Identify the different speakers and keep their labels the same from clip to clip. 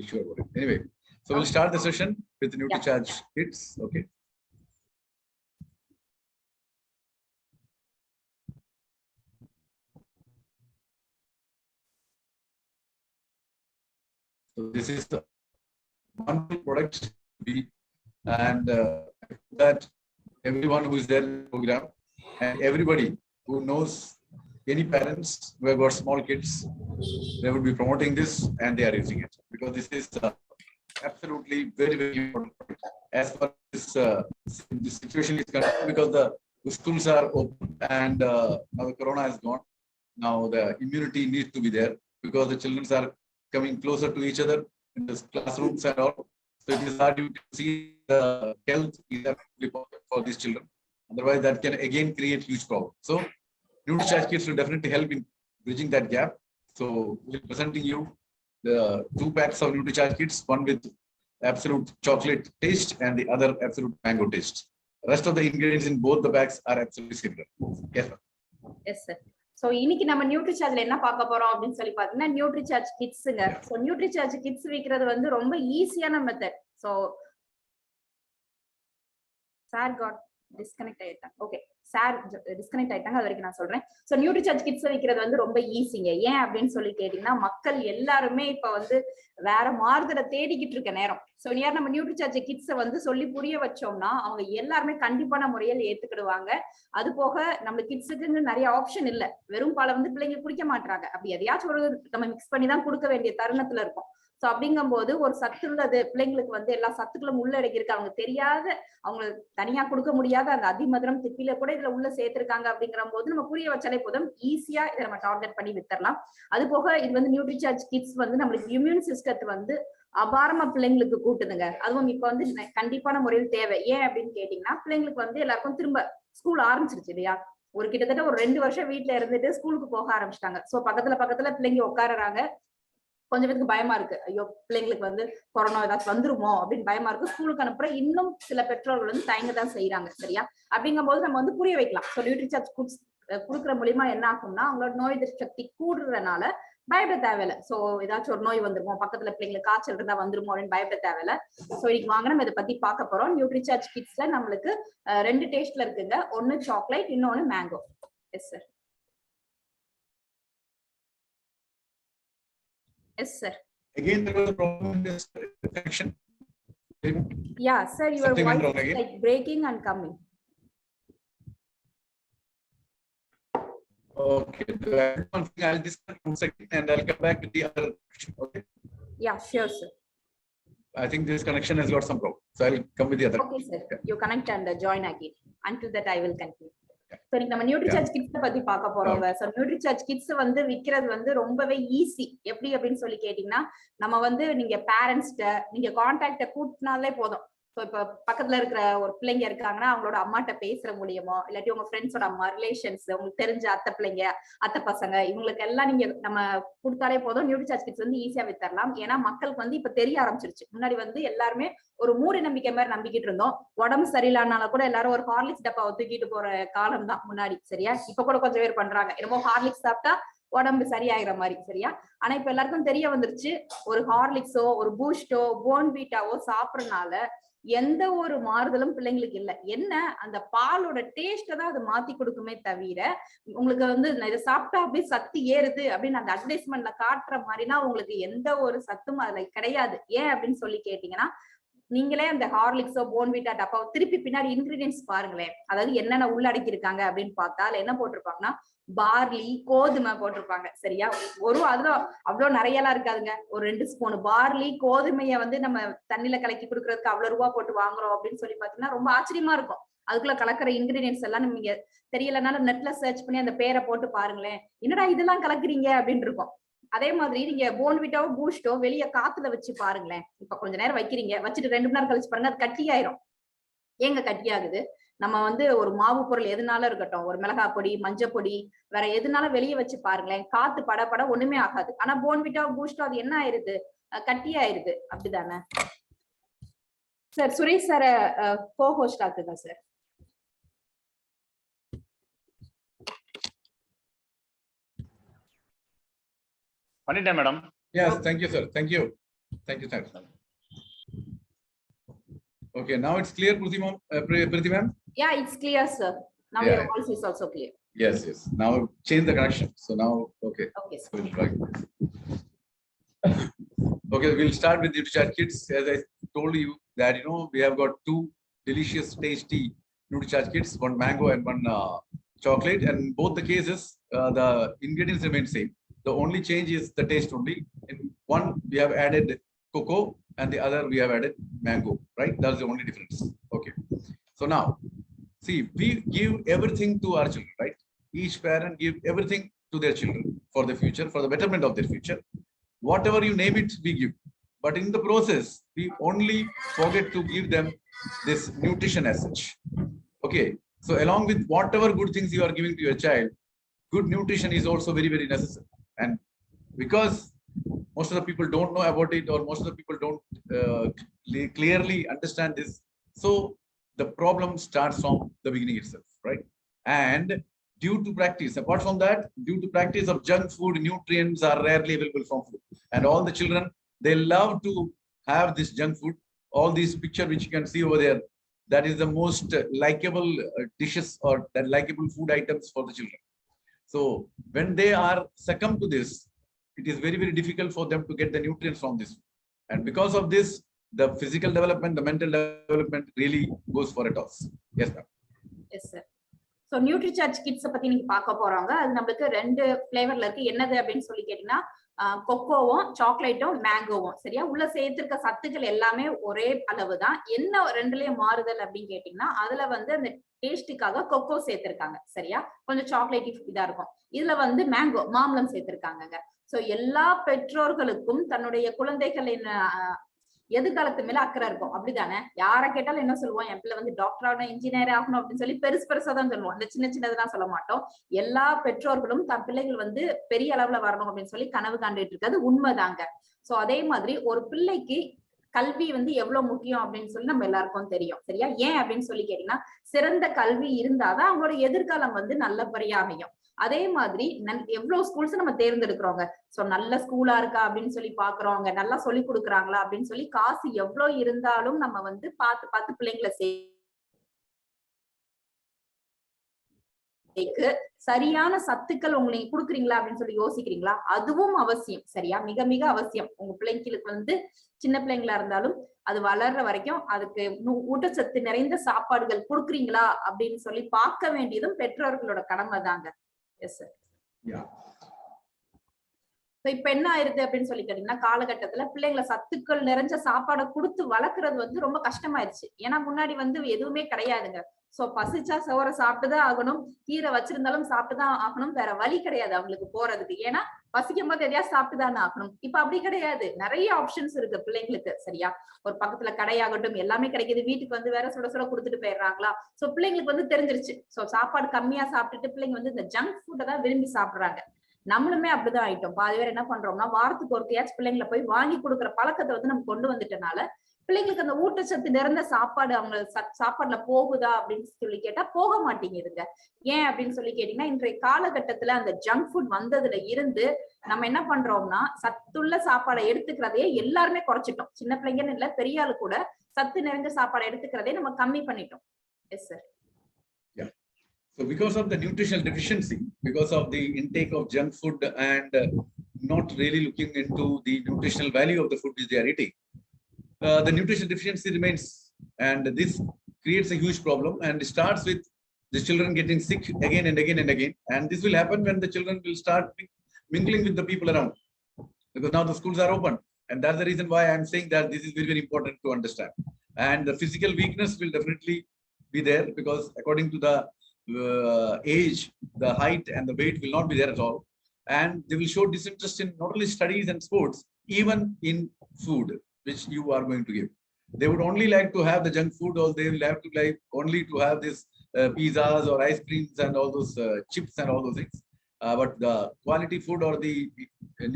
Speaker 1: sure about it. Anyway, so we'll start the session with the Nutricharge kits. Okay. So this is the one product, and that everyone who is there in the program and everybody who knows any parents who have got small kids, they would be promoting this and they are using it because this is absolutely very, very important as far as this situation is concerned, because the schools are open and now the corona is gone. Now the immunity needs to be there because the children are coming closer to each other in the classrooms and all. So it is hard to see the health is absolutely important for these children. Otherwise, that can again create huge problem. So Nutricharge kits will definitely help in bridging that gap. So we're presenting you the 2 packs of Nutricharge kits, one with absolute chocolate taste and the other absolute mango taste. The rest of the ingredients in both the packs are absolutely similar. Yes, sir.
Speaker 2: Yes, sir. So இன்னைக்கு நம்ம நியூட்ரிசார்ஜ்ல என்ன பார்க்க போறோம் அப்படின்னு சொல்லி பாத்தீங்கன்னா Nutricharge கிட்ஸ்ங்க. So Nutricharge kids விக்கிறது வந்து ரொம்ப ஈஸியான method. So sir got disconnect ஆயிட்டாங்க. ஓகே, சார் டிஸ்கனெக்ட் ஆயிட்டாங்க, அது வரைக்கும் நான் சொல்றேன். சோ நியூட்ரிசார்ஜ் கிட்ஸ் விக்கிறது வந்து ரொம்ப ஈஸிங்க. ஏன் அப்படின்னு சொல்லி கேட்டீங்கன்னா மக்கள் எல்லாருமே இப்ப வந்து வேற மாறுதலை தேடிக்கிட்டு இருக்க நேரம். சோ நம்ம நியூட்ரிசார்ஜ் கிட்ஸை வந்து சொல்லி புரிய வச்சோம்னா அவங்க எல்லாருமே கண்டிப்பான முறையில் ஏத்துக்கிடுவாங்க. அது போக நம்ம கிட்ஸுக்கு நிறைய ஆப்ஷன் இல்ல, வெறும் பாலை வந்து பிள்ளைங்க குடிக்க மாட்டாங்க. அப்படி எதையாச்சும் ஒரு நம்ம மிக்ஸ் பண்ணி தான் கொடுக்க வேண்டிய தருணத்துல இருக்கும். சோ அப்படிங்கும் போது ஒரு சத்து உள்ளது பிள்ளைங்களுக்கு வந்து எல்லா சத்துக்களும் உள்ளடக்கி இருக்கு. அவங்க தெரியாத, அவங்க தனியா கொடுக்க முடியாத அந்த அதிமதுரம் திப்பில கூட இதுல உள்ள சேர்த்திருக்காங்க. அப்படிங்கிற போது நம்ம புரிய வச்சாலே போதும், ஈஸியா இதை நம்ம டார்கெட் பண்ணி வித்தரலாம். அது போக இது வந்து நியூட்ரிசார்ஜ் கிட்ஸ் வந்து நம்மளுக்கு இம்யூன் சிஸ்டத்தை வந்து அபாரமா பிள்ளைங்களுக்கு கூட்டுதுங்க. அதுவும் இப்ப வந்து கண்டிப்பான முறையில் தேவை. ஏன் அப்படின்னு கேட்டீங்கன்னா பிள்ளைங்களுக்கு வந்து எல்லாருக்கும் திரும்ப ஸ்கூல் ஆரம்பிச்சிருச்சு இல்லையா? ஒரு கிட்டத்தட்ட ஒரு 2 வருஷம் வீட்டுல இருந்துட்டு ஸ்கூலுக்கு போக ஆரம்பிச்சிட்டாங்க. சோ பக்கத்துல பிள்ளைங்க உட்காருறாங்க. கொஞ்சம் பேருக்கு பயமா இருக்கு, ஐயோ பிள்ளைங்களுக்கு வந்து கொரோனா ஏதாச்சும் வந்துருமோ அப்படின்னு பயமா இருக்கு. ஸ்கூலுக்கு அனுப்புற இன்னும் சில பெற்றோர்கள் வந்து தயங்கதான் செய்யறாங்க. சரியா? அப்படிங்கும் போது நம்ம வந்து புரிய வைக்கலாம். ஸோ நியூட்ரிசார்ஜ் கொடுக்குற மூலியமா என்ன ஆகும்னா அவங்களோட நோய் எதிர்ப்பு சக்தி கூடுறதுனால பயப்பட தேவையில்ல. சோ ஏதாச்சும் ஒரு நோய் வந்துருமோ, பக்கத்துல பிள்ளைங்களுக்கு காய்ச்சல் இருந்தா வந்துருமோ அப்படின்னு பயப்பட தேவையில்ல. சோ இன்னைக்கு வாங்க நம்ம இதை பத்தி பார்க்க போறோம். நியூட்ரிசார்ஜ் கிட்ஸ்ல நம்மளுக்கு 2 டேஸ்ட்ல இருக்குங்க. ஒன்னு சாக்லேட், இன்னொன்னு mango. S sir. Yes, sir.
Speaker 1: Again, there was a problem in this connection.
Speaker 2: Yeah, sir, your voice is like breaking and coming.
Speaker 1: Okay, I'll disconnect 1 second and I'll come back with the other connection. Okay.
Speaker 2: Yeah, sure, sir.
Speaker 1: I think this connection has got some problem, so I'll come with the other.
Speaker 2: Okay, sir. Yeah. You connect and join again. Until that, I will continue. So நம்ம Nutricharge kids பத்தி பார்க்க போறோங்க. So Nutricharge kids வந்து விக்கிறது வந்து ரொம்பவே easy. எப்படி அப்படின்னு சொல்லி கேட்டீங்கன்னா நம்ம வந்து நீங்க பேரண்ட்ஸ்ட நீங்க கான்டாக்ட கூட்டினாலே போதும். சோ இப்ப பக்கத்துல இருக்கிற ஒரு பிள்ளைங்க இருக்காங்கன்னா அவங்களோட அம்மாட்ட பேசுற மூலியமோ, இல்லாட்டி உங்க ஃப்ரெண்ட்ஸோட அம்மா, ரிலேஷன்ஸ், உங்களுக்கு தெரிஞ்ச அத்தை பிள்ளைங்க, அத்தை பசங்க, இவங்களுக்கு எல்லாம் நீங்க நம்ம கொடுத்தாலே போதும். நியூட்ரிசார்ஜ் கிட்ஸ் வந்து ஈஸியா வித்தரலாம். ஏன்னா மக்களுக்கு வந்து இப்ப தெரிய ஆரம்பிச்சிருச்சு. முன்னாடி வந்து எல்லாருமே ஒரு மூட நம்பிக்கை மாதிரி நம்பிக்கிட்டு இருந்தோம். உடம்பு சரியில்லானால கூட எல்லாரும் ஒரு ஹார்லிக்ஸ் டப்பாவை தூக்கிட்டு போற காலம் தான் முன்னாடி. சரியா? இப்ப கூட கொஞ்சம் பேர் பண்றாங்க, என்னமோ ஹார்லிக்ஸ் சாப்பிட்டா உடம்பு சரியாகிற மாதிரி. சரியா? ஆனா இப்ப எல்லாருக்கும் தெரிய வந்துருச்சு, ஒரு ஹார்லிக்ஸோ, ஒரு பூஸ்டோ, போன்வீட்டாவோ சாப்பிடறதுனால எந்த ஒரு மாறுதலும் பிள்ளைங்களுக்கு இல்ல. என்ன, அந்த பாலோட டேஸ்ட தான் அது மாத்தி கொடுக்குமே தவிர உங்களுக்கு வந்து இதை சாப்பிட்டா அப்படியே சத்து ஏறுது அப்படின்னு அந்த அட்வர்டைஸ்மெண்ட்ல காட்டுற மாதிரினா உங்களுக்கு எந்த ஒரு சத்தும் அதுல கிடையாது. ஏன் அப்படின்னு சொல்லி கேட்டீங்கன்னா நீங்களே அந்த ஹார்லிக்ஸோ போன்விட்டா டப்பாவோ திருப்பி பின்னாடி இன்கிரீடியன்ஸ் பாருங்களேன். அதாவது என்னென்ன உள்ளடக்கி இருக்காங்க அப்படின்னு பார்த்தா என்ன போட்டிருப்பாங்கன்னா பார்லி, கோதுமை போட்டிருப்பாங்க. சரியா? ஒரு அதுல அவ்வளவு நிறைய எல்லாம் இருக்காதுங்க. ஒரு 2 ஸ்பூன் பார்லி, கோதுமைய வந்து நம்ம தண்ணியில கலக்கி கொடுக்கறதுக்கு அவ்வளவு ரூபா போட்டு வாங்குறோம் அப்படின்னு சொல்லி பாத்தீங்கன்னா ரொம்ப ஆச்சரியமா இருக்கும். அதுக்குள்ள கலக்கிற இன்கிரீடியன்ஸ் எல்லாம் நீங்க தெரியலனாலும் நெட்ல சர்ச் பண்ணி அந்த பேரை போட்டு பாருங்களேன், என்னடா இதெல்லாம் கலக்குறீங்க அப்படின்னு இருக்கும். அதே மாதிரி நீங்க போன்விட்டாவோ பூஸ்டோ வெளியே காத்துல வச்சு பாருங்களேன். இப்ப கொஞ்ச நேரம் வைக்கிறீங்க, வச்சுட்டு 2 மணி நேரம் கழிச்சு பாருங்க, அது கட்டியாயிரும். ஏங்க கட்டியாகுது? நம்ம வந்து ஒரு மாவு பொருள் எதுனாலும் இருக்கட்டும், ஒரு மிளகாய் பொடி, மஞ்சள் பொடி, வேற எதுனாலும் வெளியே வச்சு பாருங்களேன், காத்து பட ஒண்ணுமே ஆகாது. ஆனா போன்விட்டாவோ பூஸ்டோ அது என்ன ஆயிருது? கட்டியாயிருது. அப்படிதானே சார்? சுரேஷ் சார கோ-ஹோஸ்ட் ஆக்குங்க சார்.
Speaker 3: பண்ணிட்டேன் madam.
Speaker 1: Yes, thank you, sir. Thank you. Thank you, sir. Okay, now it's clear, Preethi ma'am?
Speaker 2: Yeah, it's clear, sir. Now
Speaker 1: Yeah.
Speaker 2: your voice is also clear.
Speaker 1: Yes, yes. Now change the connection. So now, okay.
Speaker 2: Okay, sir.
Speaker 1: We'll try. Okay, we'll start with Nutricharge kits. As I told you that, we have got two delicious, tasty Nutricharge kits, one mango and one chocolate. And in both the cases, the ingredients remain same. The only change is the taste only. In one, we have added cocoa, and the other, we have added mango, right? That's the only difference. Okay. So now, see, we give everything to our children, right? Each parent give everything to their children for the future, for the betterment of their future. Whatever you name it, we give. But in the process, we only forget to give them this nutrition as such. Okay. So along with whatever good things you are giving to your child, good nutrition is also very, very necessary. And because most of the people don't know about it, or most of the people don't clearly understand this, so the problem starts from the beginning itself, right? And due to practice, apart from that, due to practice of junk food, nutrients are rarely available from food. And all the children, they love to have this junk food. All these picture which you can see over there, that is the most likable dishes or that likable food items for the children. So when they are succumb to this, it is very, very difficult for them to get the nutrients from this. And because of this, the physical development, the mental development really goes for a toss. Yes, ma'am.
Speaker 2: Yes, sir. So Nutricharge kits பத்தி நீங்க பார்க்க போறாங்க. அது நமக்கு ரெண்டு ஃப்ளேவர்ல இருக்கு. என்னது அப்படின்னு சொல்லி கேட்டீங்கன்னா கொக்கோவும் சாக்லேட்டும் மேங்கோவும். சரியா? உள்ள சேர்த்திருக்க சத்துக்கள் எல்லாமே ஒரே அளவு தான். என்ன ரெண்டுலயும் மாறுதல் அப்படின்னு கேட்டீங்கன்னா அதுல வந்து அந்த டேஸ்டுக்காக கொக்கோ சேர்த்திருக்காங்க. சரியா? கொஞ்சம் சாக்லேட்டி இதா இருக்கும். இதுல வந்து மேங்கோ மாம்பழம் சேர்த்திருக்காங்க. சோ எல்லா பெற்றோர்களுக்கும் தன்னுடைய குழந்தைகளின் எதிர்காலத்து மேல அக்கறை இருக்கும். அப்படிதானே? யார கேட்டாலும் என்ன சொல்லுவோம், என் பிள்ளை வந்து டாக்டர் ஆகணும், இன்ஜினியர் ஆகணும் அப்படின்னு சொல்லி பெருசு பெருசா தான் சொல்லுவோம். அந்த சின்ன சின்னதெல்லாம் சொல்ல மாட்டோம். எல்லா பெற்றோர்களும் தன் பிள்ளைகள் வந்து பெரிய அளவுல வரணும் அப்படின்னு சொல்லி கனவு காண்டுட்டு இருக்கிறது உண்மைதாங்க. சோ அதே மாதிரி ஒரு பிள்ளைக்கு கல்வி வந்து எவ்வளவு முக்கியம் அப்படின்னு சொல்லி நம்ம எல்லாருக்கும் தெரியும். சரியா? ஏன் அப்படின்னு சொல்லி கேட்டீங்கன்னா சிறந்த கல்வி இருந்தாதான் அவங்களோட எதிர்காலம் வந்து நல்லபடியா அமையும். அதே மாதிரி எவ்வளவு ஸ்கூல்ஸ் நம்ம தேர்ந்தெடுக்கிறோங்க. சோ நல்ல ஸ்கூலா இருக்கா அப்படின்னு சொல்லி பாக்குறோங்க, நல்லா சொல்லி கொடுக்குறாங்களா அப்படின்னு சொல்லி காசு எவ்வளவு இருந்தாலும் நம்ம வந்து பார்த்து பிள்ளைங்களை சரியான சத்துக்கள் உங்களுக்கு கொடுக்குறீங்களா அப்படின்னு சொல்லி யோசிக்கிறீங்களா? அதுவும் அவசியம். சரியா? மிக மிக அவசியம். உங்க பிள்ளைங்களுக்கு வந்து சின்ன பிள்ளைங்களா இருந்தாலும் அது வளர்ற வரைக்கும் அதுக்கு ஊட்டச்சத்து நிறைந்த சாப்பாடுகள் கொடுக்குறீங்களா அப்படின்னு சொல்லி பார்க்க வேண்டியதும் பெற்றோர்களோட கடமை தாங்க. Yes sir. இப்ப என்ன ஆயிருது அப்படின்னு சொல்லி கேட்டீங்கன்னா காலகட்டத்துல பிள்ளைங்களை சத்துக்கள் நிறைஞ்ச சாப்பாடை கொடுத்து வளர்க்கறது வந்து ரொம்ப கஷ்டமாயிருச்சு. ஏன்னா முன்னாடி வந்து எதுவுமே கிடையாதுங்க. சோ பசிச்சா சோற சாப்பிட்டுதான் ஆகணும், கீரை வச்சிருந்தாலும் சாப்பிட்டுதான் ஆகணும், வேற வழி கிடையாது அவங்களுக்கு போறதுக்கு. ஏன்னா பசிக்கும் போது எதையா சாப்பிட்டுதானே ஆகணும். இப்ப அப்படி கிடையாது, நிறைய ஆப்ஷன்ஸ் இருக்கு பிள்ளைங்களுக்கு. சரியா? ஒரு பக்கத்துல கடையாகட்டும் எல்லாமே கிடைக்குது, வீட்டுக்கு வந்து வேற சுட சுட கொடுத்துட்டு போயிடுறாங்களா. சோ பிள்ளைங்களுக்கு வந்து தெரிஞ்சிருச்சு. சோ சாப்பாடு கம்மியா சாப்பிட்டுட்டு பிள்ளைங்க வந்து இந்த ஜங்க் ஃபுட்டை தான் விரும்பி சாப்பிடுறாங்க. நம்மளுமே அப்படிதான் ஆயிட்டோம். பாதி பேர் என்ன பண்றோம்னா வாரத்துக்கு ஒருக்கையாச்சும் பிள்ளைங்களை போய் வாங்கி கொடுக்குற பழக்கத்தை வந்து நம்ம கொண்டு வந்துட்டனால பிள்ளைங்களுக்கு அந்த ஊட்டச்சத்து நிறைந்த சாப்பாடு அவங்க சாப்பாடுல போகுதா அப்படின்னு சொல்லி கேட்டா போக மாட்டேங்குதுங்க. ஏன் அப்படின்னு சொல்லி கேட்டீங்கன்னா இன்றைய காலகட்டத்துல அந்த ஜங்க் ஃபுட் வந்ததுல இருந்து நம்ம என்ன பண்றோம்னா சத்துள்ள சாப்பாடை எடுத்துக்கிறதையே எல்லாருமே குறைச்சிட்டோம். சின்ன பிள்ளைங்கன்னு இல்ல, பெரிய ஆளு கூட சத்து நிறைந்த சாப்பாடை எடுத்துக்கிறதே நம்ம கம்மி பண்ணிட்டோம். Yes sir.
Speaker 1: So because of the nutritional deficiency, because of the intake of junk food and not really looking into the nutritional value of the food which they are eating, the nutritional deficiency remains, and this creates a huge problem and starts with the children getting sick again and again and again. And this will happen when the children will start mingling with the people around, because now the schools are open. And that's the reason why I'm saying that this is very, very important to understand. And the physical weakness will definitely be there, because according to the age, the height and the weight will not be there at all. And they will show disinterest in not only studies and sports, even in food which you are going to give. They would only like to have the junk food, or they will have to like only to have this pizzas or ice creams and all those chips and all those things. But the quality food or the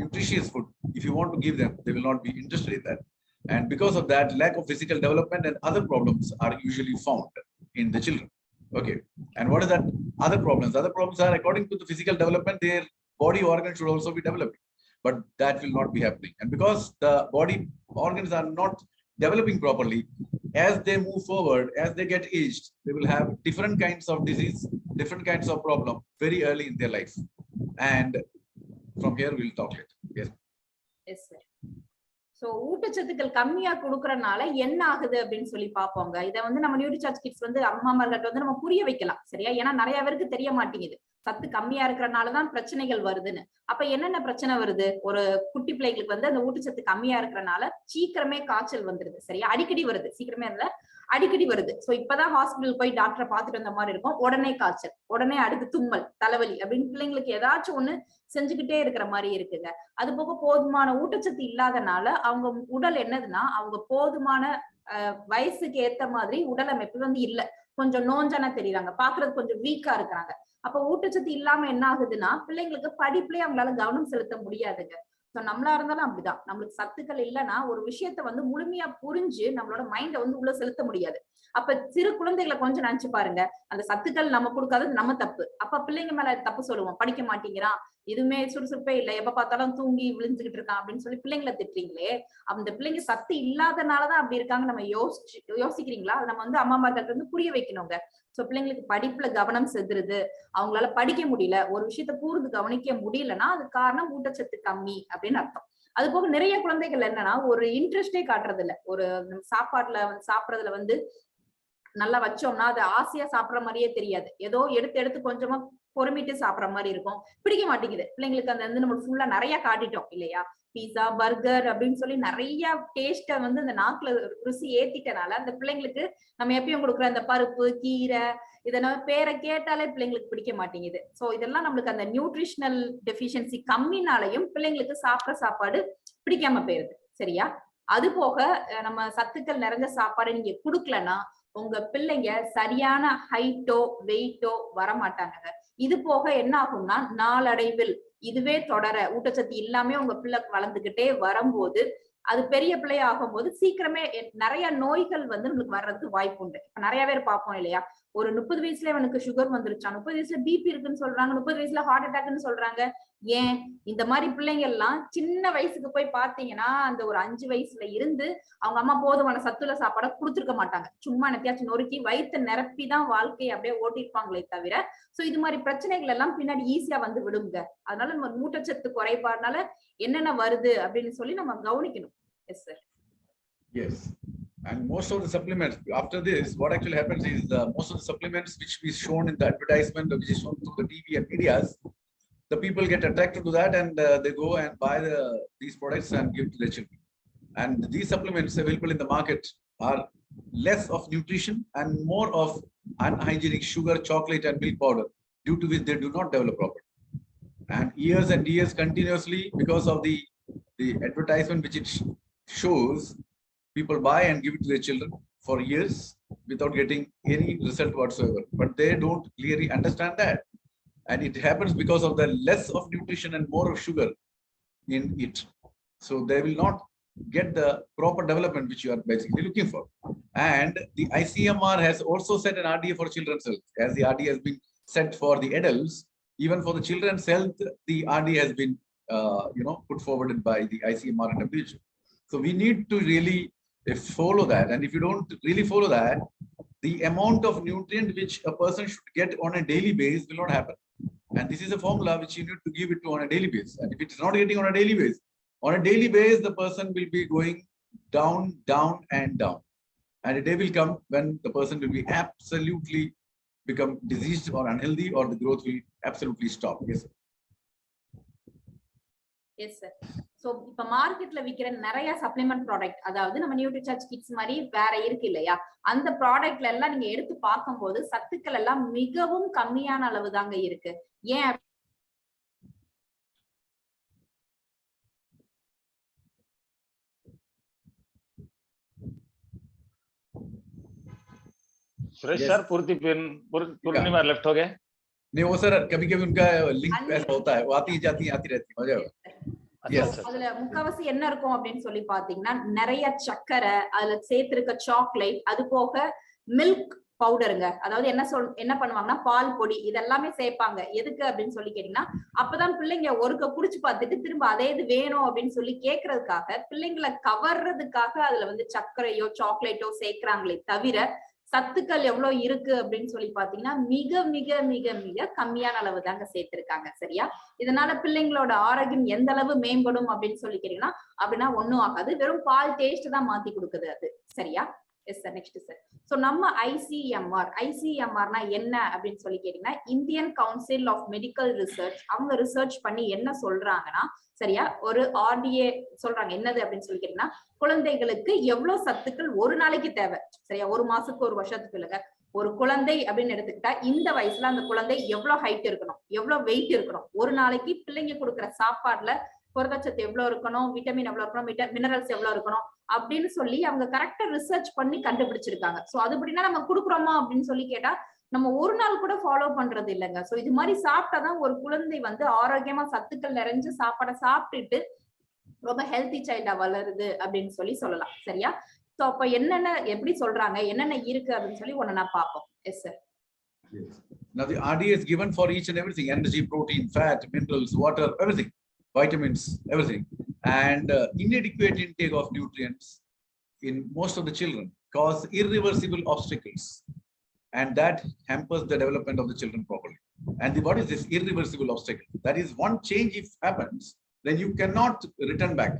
Speaker 1: nutritious food, if you want to give them, they will not be interested in that. And because of that, lack of physical development and other problems are usually found in the children. Okay. And what is that? Other problems? Other problems are, according to the physical development, their body organs should also be developed. but that will not be happening. And because the body organs are not developing properly, as they move forward, as they get aged, they will have different kinds of disease, different kinds of problem very early in their life. And from here we'll talk it. Yes.
Speaker 2: Yes, sir. So ஊட்டச்சத்துக்கள் கம்மியா கொடுக்கறனால என்ன ஆகுது அப்படின்னு சொல்லி பாப்போங்க. இதை வந்து நம்ம Nutricharge kids வந்து அம்மாமார்கிட்ட வந்து நம்ம புரிய வைக்கலாம், சரியா? ஏன்னா நிறைய பேருக்கு தெரிய மாட்டேங்குது சத்து கம்மியா இருக்கிறனாலதான் பிரச்சனைகள் வருதுன்னு. அப்ப என்னென்ன பிரச்சனை வருது? ஒரு குட்டி பிள்ளைகளுக்கு வந்து அந்த ஊட்டச்சத்து கம்மியா இருக்கிறனால சீக்கிரமே காய்ச்சல் வந்துருது, சரியா? அடிக்கடி வருது, சீக்கிரமே இல்ல அடிக்கடி வருது. சோ இப்பதான் ஹாஸ்பிட்டல் போய் டாக்டரை பார்த்துட்டு வந்த மாதிரி இருக்கும், உடனே காய்ச்சல், உடனே அடுத்து தும்மல், தலைவலி அப்படின்னு பிள்ளைங்களுக்கு ஏதாச்சும் ஒண்ணு செஞ்சுக்கிட்டே இருக்கிற மாதிரி இருக்குங்க. அது போக போதுமான ஊட்டச்சத்து இல்லாதனால அவங்க உடல் என்னதுன்னா, அவங்க போதுமான வயசுக்கு ஏத்த மாதிரி உடல் அமைப்பு வந்து இல்ல, கொஞ்சம் நோஞ்சானா தெரியுறாங்க, பாக்குறது கொஞ்சம் வீக்கா இருக்கிறாங்க. அப்ப ஊட்டச்சத்து இல்லாம என்ன ஆகுதுன்னா பிள்ளைங்களுக்கு படிப்புலயே அவங்களால கவனம் செலுத்த முடியாதுங்க. சோ நம்மளா இருந்தாலும் அப்படிதான், நம்மளுக்கு சத்துக்கள் இல்லைன்னா ஒரு விஷயத்த வந்து முழுமையா புரிஞ்சு நம்மளோட மைண்ட வந்து உள்ள செலுத்த முடியாது. அப்ப சிறு குழந்தைகளை கொஞ்சம் நினைச்சு பாருங்க, அந்த சத்துக்கள் நம்ம கொடுக்காதது நம்ம தப்பு. அப்ப பிள்ளைங்க மேல தப்பு சொல்லுவோம், படிக்க மாட்டேங்கிறான், எதுவுமே சுறுசுறுப்பே இல்லை, எப்ப பார்த்தாலும் தூங்கி விழுந்துகிட்டு இருக்கான் அப்படின்னு சொல்லி பிள்ளைங்களை திட்டுறீங்களே, அந்த பிள்ளைங்க சத்து இல்லாதனாலதான் அப்படி இருக்காங்க நம்ம யோசிக்கிறீங்களா? அது நம்ம வந்து அம்மா அம்மாக்கிட்ட வந்து புரிய வைக்கணுங்க. சோ பிள்ளைங்களுக்கு படிப்புல கவனம் செதுருது, அவங்களால படிக்க முடியல, ஒரு விஷயத்த கூர்ந்து கவனிக்க முடியலன்னா அது காரணம் ஊட்டச்சத்து கம்மி அப்படின்னு அர்த்தம். அது போக நிறைய குழந்தைகள் என்னன்னா ஒரு இன்ட்ரெஸ்டே காட்டுறது இல்ல, ஒரு சாப்பாட்டுல சாப்பிடறதுல வந்து நல்லா வச்சோம்னா அது ஆசையா சாப்பிடுற மாதிரியே தெரியாது, ஏதோ எடுத்து எடுத்து கொஞ்சமா பொறுமிட்டு சாப்பிடுற மாதிரி இருக்கும், பிடிக்க மாட்டேங்குது பிள்ளைங்களுக்கு. அந்த வந்து நம்ம ஃபுல்லா நிறைய காட்டிட்டோம் இல்லையா, பீஸா பர்கர் அப்படின்னு சொல்லி நிறைய டேஸ்ட வந்து அந்த நாக்குல ருசி ஏத்திட்டனால அந்த பிள்ளைங்களுக்கு நம்ம எப்பயும் கொடுக்குற அந்த பருப்பு கீரை இதெல்லாம் பேரை கேட்டாலே பிள்ளைங்களுக்கு பிடிக்க மாட்டேங்குது. சோ இதெல்லாம் நம்மளுக்கு அந்த நியூட்ரிஷனல் டெஃபிஷியன்சி கம்மினாலையும் பிள்ளைங்களுக்கு சாப்பிட்ற சாப்பாடு பிடிக்காம போயிருது, சரியா? அது போக நம்ம சத்துக்கள் நிறைஞ்ச சாப்பாடு நீங்க குடுக்கலன்னா உங்க பிள்ளைங்க சரியான ஹைட்டோ வெயிட்டோ வரமாட்டாங்க. இது போக என்ன ஆகும்னா நாளடைவில் இதுவே தொடர ஊட்டச்சத்து இல்லாம உங்க பிள்ளை வளர்ந்துகிட்டே வரும்போது அது பெரிய பிள்ளை ஆகும்போது சீக்கிரமே நிறைய நோய்கள் வந்து நம்மளுக்கு வர்றதுக்கு வாய்ப்பு உண்டு. இப்ப நிறைய பேர் பார்ப்போம் இல்லையா, ஒரு 30 வயசுல அவனுக்கு சுகர் வந்துருச்சா, 30 வயசுல பிபி இருக்குன்னு சொல்றாங்க, 30 வயசுல ஹார்ட் அட்டாக்னு சொல்றாங்க. ஏன் இந்த மாதிரி பிள்ளைங்க எல்லாம் சின்ன வயசுக்கு போய் பாத்தீங்கன்னா அந்த ஒரு 5 வயசுல இருந்து அவங்க அம்மா போதுமான சத்துள்ள சாப்பாடை கொடுத்துருக்க மாட்டாங்க, சும்மா நெத்தியாச்சும் நொறுக்கி வயிற்று நிரப்பி தான் வாழ்க்கையை அப்படியே ஓட்டிருப்பாங்களே தவிர. சோ இது மாதிரி பிரச்சனைகள் எல்லாம் பின்னாடி ஈஸியா வந்து விடுங்க. அதனால நம்ம ஊட்டச்சத்து குறைபாடுனால என்னென்ன வருது அப்படின்னு சொல்லி நம்ம கவனிக்கணும். S sir.
Speaker 1: Yes. And most of the supplements after this, what actually happens is most of the supplements which is shown in the advertisement, which is shown through the TV and medias, the people get attracted to that and they go and buy these products and give to their children. And these supplements available in the market are less of nutrition and more of unhygienic sugar, chocolate and milk powder, due to which they do not develop properly. And years continuously, because of the advertisement which it shows, people buy and give it to their children for years without getting any result whatsoever. But they don't clearly understand that. And it happens because of the less of nutrition and more of sugar in it. So they will not get the proper development which you are basically looking for. And the ICMR has also set an RDA for children's health. As the RDA has been set for the adults, even for the children's health, the RDA has been put forwarded by the ICMR and WHO. So we need to really follow that. And if you don't really follow that, the amount of nutrient which a person should get on a daily basis will not happen. And this is a formula which you need to give it to on a daily basis. And if it is not getting on a daily basis, the person will be going down, down and down. And a day will come when the person will be absolutely become diseased or unhealthy, or the growth will absolutely stop. Yes, sir.
Speaker 2: Yes sir. So இப்ப மார்க்கெட்ல விக்கிற நிறைய supplement product, அதாவது நம்ம Nutricharge kids மாதிரி வேற இருக்கு இல்லையா, அந்த ப்ராடக்ட்ல எல்லாம் நீங்க எடுத்து பார்க்கும்போது சத்துக்கள் எல்லாம் மிகவும் கம்மியான அளவு தாங்க இருக்கு. ஏன்
Speaker 3: सुरेश सर, पूर्णिमा लेफ्ट हो गए?
Speaker 1: नहीं वो सर कभी-कभी उनका लिंक ऐसा होता है, वो आती रहती है, हो जाएगा.
Speaker 2: அதுல முக்காவாசி என்ன இருக்கும் அப்படின்னு சொல்லி பாத்தீங்கன்னா நிறைய சக்கரை, அதுல சேர்த்திருக்க சாக்லேட், அது போக மில்க் பவுடருங்க. அதாவது என்ன பண்ணுவாங்கன்னா பால் பொடி இதெல்லாமே சேர்ப்பாங்க. எதுக்கு அப்படின்னு சொல்லி கேட்டீங்கன்னா, அப்பதான் பிள்ளைங்க ஒருக்க குடிச்சு பார்த்துட்டு திரும்ப அதே இது வேணும் அப்படின்னு சொல்லி கேட்கறதுக்காக, பிள்ளைங்களை கவர்றதுக்காக அதுல வந்து சர்க்கரையோ சாக்லேட்டோ சேர்க்கிறாங்களே தவிர சத்துக்கள் எவ்வளவு இருக்கு அப்படின்னு சொல்லி பாத்தீங்கன்னா மிக மிக மிக மிக கம்மியான அளவு தாங்க சேர்த்திருக்காங்க. சரியா? இதனால பிள்ளைங்களோட ஆரோக்கியம் எந்த அளவு மேம்படும் அப்படின்னு சொல்லி கேட்டீங்கன்னா, அப்படின்னா ஒண்ணும் ஆகாது. வெறும் பால் டேஸ்ட் தான் மாத்தி கொடுக்குது அது. சரியா? Yes sir. Next sir. So நம்ம ஐசிஎம்ஆர்னா என்ன அப்படின்னு சொல்லி கேட்டீங்கன்னா, Indian council of medical research. அவங்க ரிசர்ச் பண்ணி என்ன சொல்றாங்கன்னா, சரியா, ஒரு ஆர்டிஏ சொல்றாங்க. என்னது அப்படின்னு சொல்லி கேட்டீங்கன்னா, குழந்தைகளுக்கு எவ்வளவு சத்துக்கள் ஒரு நாளைக்கு தேவை. சரியா? ஒரு மாசத்துக்கு ஒரு வருஷத்துக்கு இல்லைங்க. ஒரு குழந்தை அப்படின்னு எடுத்துக்கிட்டா இந்த வயசுல அந்த குழந்தை எவ்வளவு ஹைட் இருக்கணும், எவ்வளவு வெயிட் இருக்கணும், ஒரு நாளைக்கு பிள்ளைங்க கொடுக்குற சாப்பாடுல புரதச்சத்து எவ்வளவு இருக்கணும், விட்டமின் எவ்வளவு இருக்கணும், மினரல்ஸ் எவ்வளவு இருக்கணும் அப்படின்னு சொல்லி அவங்க கரெக்டா ரிசர்ச் பண்ணி கண்டுபிடிச்சிருக்காங்க. சோ அது அப்படின்னா நம்ம கொடுக்குறோமா அப்படின்னு சொல்லி கேட்டா நம்ம ஒரு நாள் கூட ஃபாலோ பண்றது இல்லைங்க. சோ இது மாதிரி சாப்பிட்டாதான் ஒரு குழந்தை வந்து ஆரோக்கியமா சத்துக்கள் நிறைஞ்சு சாப்பாடை சாப்பிட்டுட்டு ரொம்ப ஹெல்த்தி சைல்டா வளருது அப்படின்னு சொல்லி சொல்லலாம். சரியா? சோ அப்ப என்னென்ன எப்படி சொல்றாங்க, என்னென்ன இருக்கு அப்படின்னு சொல்லி ஒண்ணு பார்ப்போம். Yes sir.
Speaker 1: Now the RDA is given for each and everything: energy, protein, fat, minerals, water, everything, vitamins, everything. And inadequate intake of nutrients in most of the children cause irreversible obstacles, and that hampers the development of the children properly. And what is this irreversible obstacle? That is, one change if happens, then you cannot return back.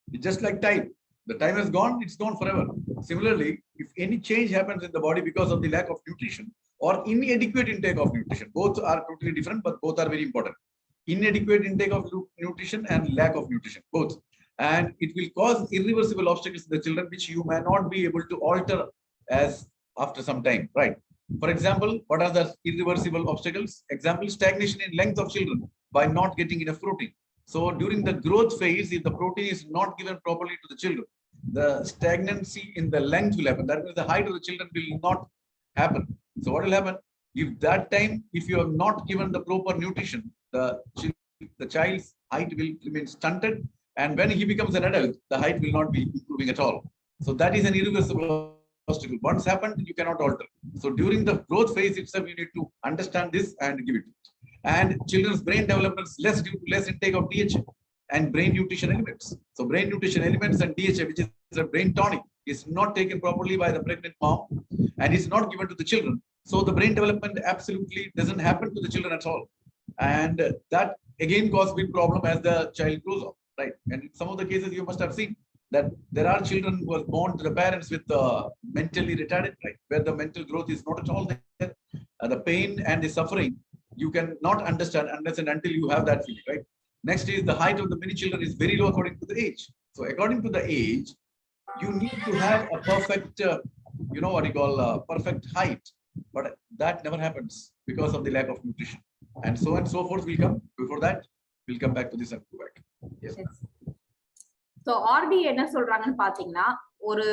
Speaker 1: It's just like time. The time has gone, it's gone forever. Similarly, if any change happens in the body because of the lack of nutrition or inadequate intake of nutrition, both are totally different, but both are very important. Inadequate intake of nutrition and lack of nutrition, both. And it will cause irreversible obstacles in the children, which you may not be able to alter as after some time, right? For example, what are the irreversible obstacles? Example, stagnation in length of children by not getting enough protein. So during the growth phase, if the protein is not given properly to the children, the stagnancy in the length will happen. That means the height of the children will not happen. So what will happen? If that time, if you have not given the proper nutrition, the child's height will remain stunted. And when he becomes an adult, the height will not be improving at all. So that is an irreversible obstacle. Once happened, you cannot alter. So during the growth phase itself, you need to understand this and give it. And children's brain development is less due to less intake of DHA and brain nutrition elements. So brain nutrition elements and DHA, which is a brain tonic, is not taken properly by the pregnant mom and is not given to the children. So the brain development absolutely doesn't happen to the children at all. And that again causes big problem as the child grows up, right? And in some of the cases you must have seen that there are children who are born to the parents with mentally retarded, right? Where the mental growth is not at all there. The pain and the suffering, you cannot understand unless and until you have that feeling, right? Next is the height of the many children is very low according to the age. So according to the age, you need to have a perfect, perfect height. But that never happens because of the lack of nutrition. And so forth will come. Before that, we'll come back to this and go back. Yes.
Speaker 2: So RD என்ன சொல்றாங்கன்னு பாத்தீங்கன்னா, ஒரு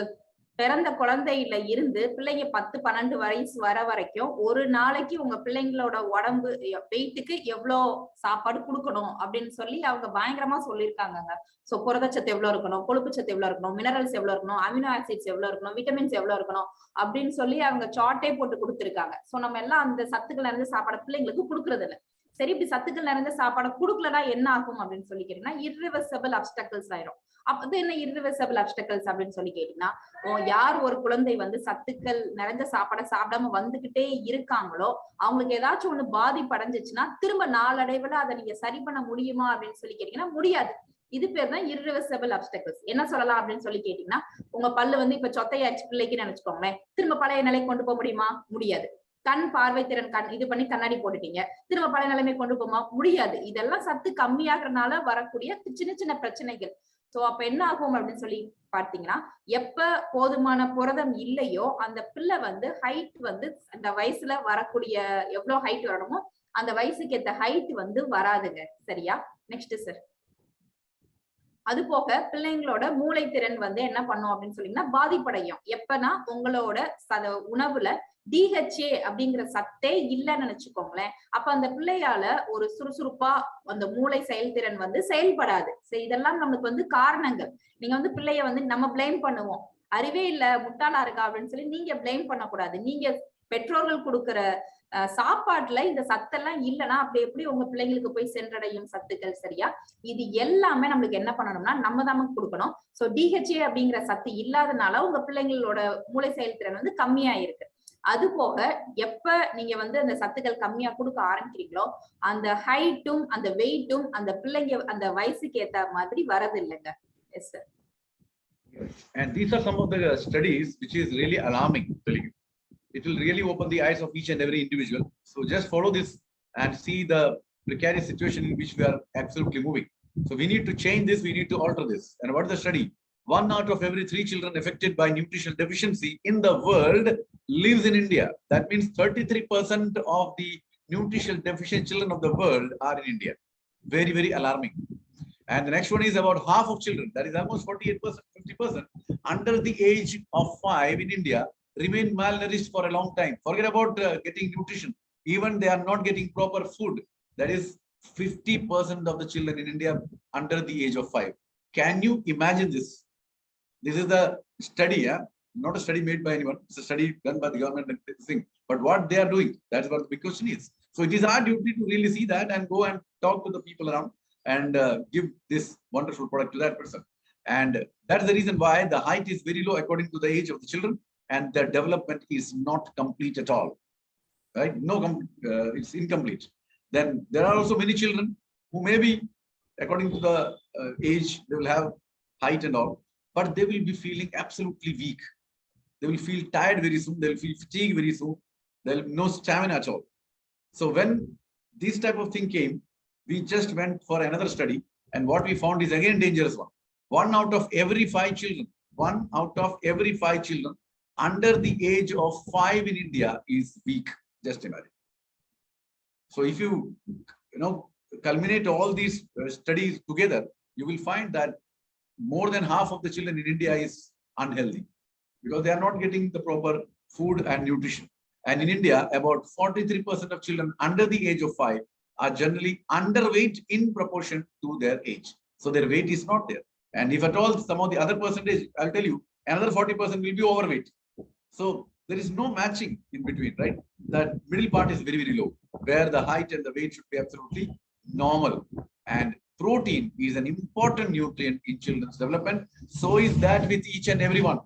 Speaker 2: பிறந்த குழந்தையில இருந்து பிள்ளைங்க 10-12 வயசு வர வரைக்கும் ஒரு நாளைக்கு உங்க பிள்ளைங்களோட உடம்பு வெயிட்டுக்கு எவ்வளவு சாப்பாடு கொடுக்கணும் அப்படின்னு சொல்லி அவங்க பயங்கரமா சொல்லியிருக்காங்க. சோ புரதச்சத்து எவ்வளவு இருக்கணும், கொழுப்பு சத்து எவ்வளவு இருக்கணும், மினரல்ஸ் எவ்வளவு இருக்கணும், அமினோ ஆசிட்ஸ் எவ்வளவு இருக்கணும், விட்டமின்ஸ் எவ்வளவு இருக்கணும் அப்படின்னு சொல்லி அவங்க சார்ட்டே போட்டு கொடுத்திருக்காங்க. சோ நம்ம எல்லாம் அந்த சத்துக்கள் நிறைந்த சாப்பாடு பிள்ளைங்களுக்கு கொடுக்கறது இல்லை. சரி, இப்படி சத்துக்கள் நிறைந்த சாப்பாடு கொடுக்கலன்னா என்ன ஆகும் அப்படின்னு சொல்லி கேட்டீங்கன்னா, irreversible obstacles ஆயிரும். அப்ப என்ன irreversible obstacles அப்படின்னு சொல்லி கேட்டீங்கன்னா, யார் ஒரு குழந்தை வந்து சத்துக்கள் நிறைந்த சாப்பாடை சாப்பிடாம வந்துகிட்டே இருக்காங்களோ அவங்களுக்கு ஏதாச்சும் ஒண்ணு பாதிப்படைஞ்சிச்சுன்னா திரும்ப நாளடைவுல அதை நீங்க சரி பண்ண முடியுமா அப்படின்னு சொல்லி கேட்டீங்கன்னா முடியாது. இது பேர் தான் irreversible obstacles. என்ன சொல்லலாம் அப்படின்னு சொல்லி கேட்டீங்கன்னா, உங்க பல்லு வந்து இப்ப சொத்தையாச்சு பிள்ளைக்கு நினைச்சுக்கோங்களேன், திரும்ப பழைய நிலைக்கு கொண்டு போக முடியுமா? முடியாது. கண் பார்வை திறன் இது பண்ணி கண்ணாடி போட்டுட்டீங்க, திரும்ப பழைய நிலைமை கொண்டு போமா? முடியாது. இதெல்லாம் சத்து கம்மியாகிறதுனால வரக்கூடிய சின்ன சின்ன பிரச்சனைகள். சோ அப்ப என்ன ஆகும் அப்படின்னு சொல்லி பார்த்தீங்கன்னா, எப்ப போதுமான புரதம் இல்லையோ அந்த பிள்ளை வந்து ஹைட் வந்து அந்த வயசுல வரக்கூடிய எவ்வளவு ஹைட் வரணுமோ அந்த வயசுக்கு ஏத்த ஹைட் வந்து வராதுங்க. சரியா? Next sir. அது போக பிள்ளைங்களோட மூளைத்திறன் வந்து என்ன பண்ணும் அப்படின்னு சொன்னீங்கன்னா பாதிப்படையும். எப்பனா உங்களோட உணவுல DHA அப்படிங்கிற சத்தே இல்லைன்னு நினைச்சுக்கோங்களேன், அப்ப அந்த பிள்ளையால ஒரு சுறுசுறுப்பா அந்த மூளை செயல்திறன் வந்து செயல்படாது. இதெல்லாம் நம்மளுக்கு வந்து காரணங்கள். நீங்க வந்து பிள்ளைய வந்து நம்ம பிளேம் பண்ணுவோம், அறிவே இல்ல முட்டாளா இருக்கா அப்படின்னு சொல்லி நீங்க பிளேம் பண்ணக்கூடாது. நீங்க பெற்றோர்கள் கொடுக்கிற சாப்பாட்டுல இந்த சத்தெல்லாம் இல்லைன்னா அப்படி எப்படி உங்க பிள்ளைங்களுக்கு போய் சென்றடையும் சத்துக்கள்? சரியா? இது எல்லாமே நம்மளுக்கு என்ன பண்ணணும்னா நம்ம தான் கொடுக்கணும். சோ DHA அப்படிங்கிற சத்து இல்லாதனால உங்க பிள்ளைங்களோட மூளை செயல்திறன் வந்து கம்மியா இருக்கு. அது போக எப்ப நீங்க வந்து அந்த சத்துக்கள் கம்மியா கொடுக்க ஆரம்பிக்கிறீங்களோ அந்த ஹைட்டும் அந்த வெயிட்டும் அந்த பிள்ளைங்க அந்த வயசுக்கு ஏத்த மாதிரி வரது இல்லைங்க. S sir.
Speaker 1: And these are some of the studies which is really alarming. It will really open the eyes of each and every individual. So just follow this and see the precarious situation in which we are absolutely moving. So we need to change this, we need to alter this. And what is the study? 1 out of every 3 children affected by nutritional deficiency in the world lives in India. That means 33% of the nutritional deficient children of the world are in India. Very, very alarming. And the next one is about half of children, that is almost 48%, 50% under the age of 5 in India remain malnourished for a long time. Forget about getting nutrition. Even they are not getting proper food. That is 50% of the children in India under the age of 5. Can you imagine this? This is the study, not a study made by anyone. It's a study done by the government and thing. But what they are doing, that's what the big question is. So it is our duty to really see that and go and talk to the people around and give this wonderful product to that person. And that's the reason why the height is very low according to the age of the children, and their development is not complete at all. Right? No, it's incomplete. Then there are also many children who may be, according to the age, they will have height and all, but they will be feeling absolutely weak. They will feel tired very soon. They will feel fatigue very soon. There will be no stamina at all. So when this type of thing came, we just went for another study, and what we found is again dangerous one. 1 out of every 5 children, 1 out of every 5 children under the age of 5 in India is weak. Just imagine. So if you culminate all these studies together, you will find that more than half of the children in India is unhealthy because they are not getting the proper food and nutrition. And in India, about 43% of children under the age of 5 are generally underweight in proportion to their age. So their weight is not there. And if at all some of the other percentage, I'll tell you, another 40% will be overweight. So there is no matching in between, right? That middle part is very, very low, where the height and the weight should be absolutely normal. And protein is an important nutrient in children's development. So is that with each and everyone.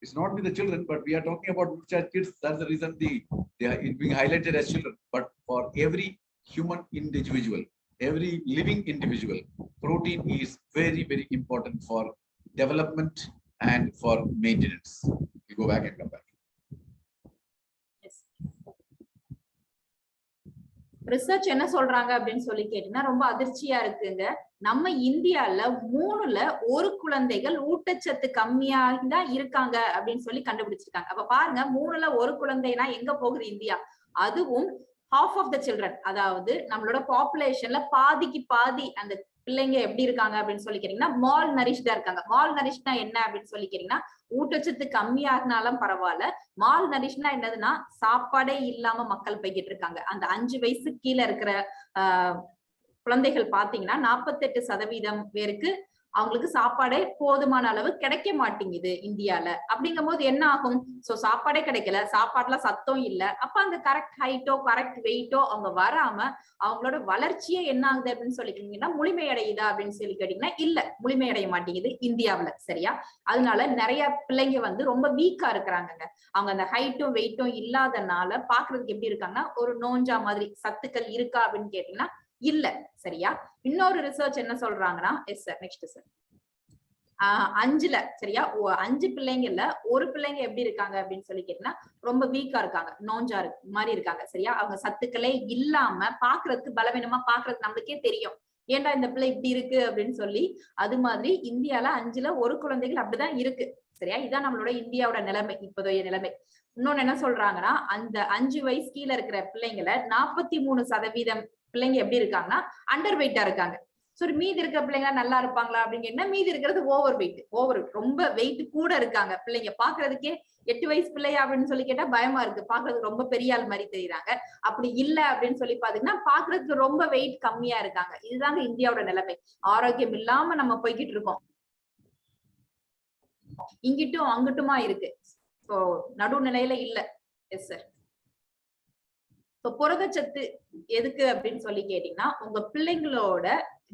Speaker 1: It's not with the children, but we are talking about Nutricharge kids. That's the reason they are being highlighted as children. But for every human individual, every living individual, protein is very, very important for development and for maintenance. We go back and come back.
Speaker 2: Research என்ன சொல்றாங்க அப்படின்னு சொல்லி கேட்டீங்கன்னா ரொம்ப அதிர்ச்சியா இருக்குங்க. நம்ம இந்தியால 3ல 1 குழந்தைகள் ஊட்டச்சத்து கம்மியா தான் இருக்காங்க அப்படின்னு சொல்லி கண்டுபிடிச்சிருக்காங்க. அப்ப பாருங்க, 3ல 1 குழந்தைனா எங்க போகுது இந்தியா? அதுவும் half of the children, அதாவது நம்மளோட பாப்புலேஷன்ல பாதிக்கு பாதி அந்த பிள்ளைங்க எப்படி இருக்காங்க அப்படின்னு சொல்லி கேட்டீங்கன்னா மால் நரிஷ்டா இருக்காங்க. மால் நரிஷ்னா என்ன அப்படின்னு சொல்லி கேட்டீங்கன்னா ஊட்டச்சத்து கம்மியாகினாலும் பரவாயில்ல, மால் நரிஷ்னா என்னதுன்னா சாப்பாடே இல்லாம மக்கள் போய்கிட்டு இருக்காங்க. அந்த 5 வயசு கீழே இருக்கிற குழந்தைகள் பாத்தீங்கன்னா 48% பேருக்கு அவங்களுக்கு சாப்பாடே போதுமான அளவு கிடைக்க மாட்டேங்குது இந்தியால. அப்படிங்கும் போது என்ன ஆகும்? சோ சாப்பாடே கிடைக்கல, சாப்பாடுல சத்தம் இல்ல, அப்ப அந்த கரெக்ட் ஹைட்டோ கரெக்ட் வெயிட்டோ அவங்க வராம அவங்களோட வளர்ச்சியே என்ன ஆகுது அப்படின்னு சொல்லிட்டீங்கன்னா முழுமையடையுதா அப்படின்னு சொல்லி கேட்டீங்கன்னா இல்ல, முழுமையடைய மாட்டேங்குது இந்தியாவுல. சரியா? அதனால நிறைய பிள்ளைங்க வந்து ரொம்ப வீக்கா இருக்கிறாங்க. அவங்க அந்த ஹைட்டும் வெயிட்டும் இல்லாதனால பாக்குறதுக்கு எப்படி இருக்காங்கன்னா ஒரு நோஞ்சா மாதிரி. சத்துக்கள் இருக்கா அப்படின்னு கேட்டீங்கன்னா இல்ல. சரியா? இன்னொரு ரிசர்ச் என்ன சொல்றாங்கன்னா, எஸ் சார், நெக்ஸ்ட் சார், 5ல சரியா 5 பிள்ளைங்கள்ல 1 பிள்ளைங்க எப்படி இருக்காங்க அப்படின்னு சொல்லி கேட்டீங்கன்னா ரொம்ப வீக்கா இருக்காங்க, நோஞ்சா மாதிரி இருக்காங்க. சரியா? அவங்க சத்துக்களே இல்லாம பாக்குறதுக்கு பலவீனமா, பாக்குறதுக்கு நம்மளுக்கே தெரியும் ஏன்டா இந்த பிள்ளை இப்படி இருக்கு அப்படின்னு சொல்லி. அது மாதிரி இந்தியால 5ல 1 குழந்தைகள் அப்படிதான் இருக்கு. சரியா? இதான் நம்மளோட இந்தியாவோட நிலைமை, இப்போதைய நிலைமை. இன்னொன்னு என்ன சொல்றாங்கன்னா, அந்த 5 வயசு கீழே இருக்கிற பிள்ளைங்களை 43% பிள்ளைங்க எப்படி இருக்காங்கன்னா அண்டர் வெயிட்டா இருக்காங்க. சரி, மீதி இருக்கிற பிள்ளைங்க நல்லா இருப்பாங்களா அப்படின்னு கேட்டா மீதி இருக்கிறது ஓவர் வெயிட், ரொம்ப வெயிட் கூட இருக்காங்க பிள்ளைங்க. பாக்குறதுக்கே 8 வயசு பிள்ளையா அப்படின்னு சொல்லி கேட்டா பயமா இருக்கு, பாக்குறதுக்கு ரொம்ப பெரிய ஆள் மாதிரி தெரியுறாங்க. அப்படி இல்ல அப்படின்னு சொல்லி பாத்தீங்கன்னா பாக்குறதுக்கு ரொம்ப வெயிட் கம்மியா இருக்காங்க. இதுதாங்க இந்தியாவோட நிலைமை. ஆரோக்கியம் இல்லாம நம்ம போய்கிட்டு இருக்கோம், இங்கிட்டும் அங்கிட்டுமா இருக்கு. சோ நடுநிலையில இல்ல. Yes sir. ஸோ புரதச்சத்து எதுக்கு அப்படின்னு சொல்லி கேட்டீங்கன்னா உங்க பிள்ளைங்களோட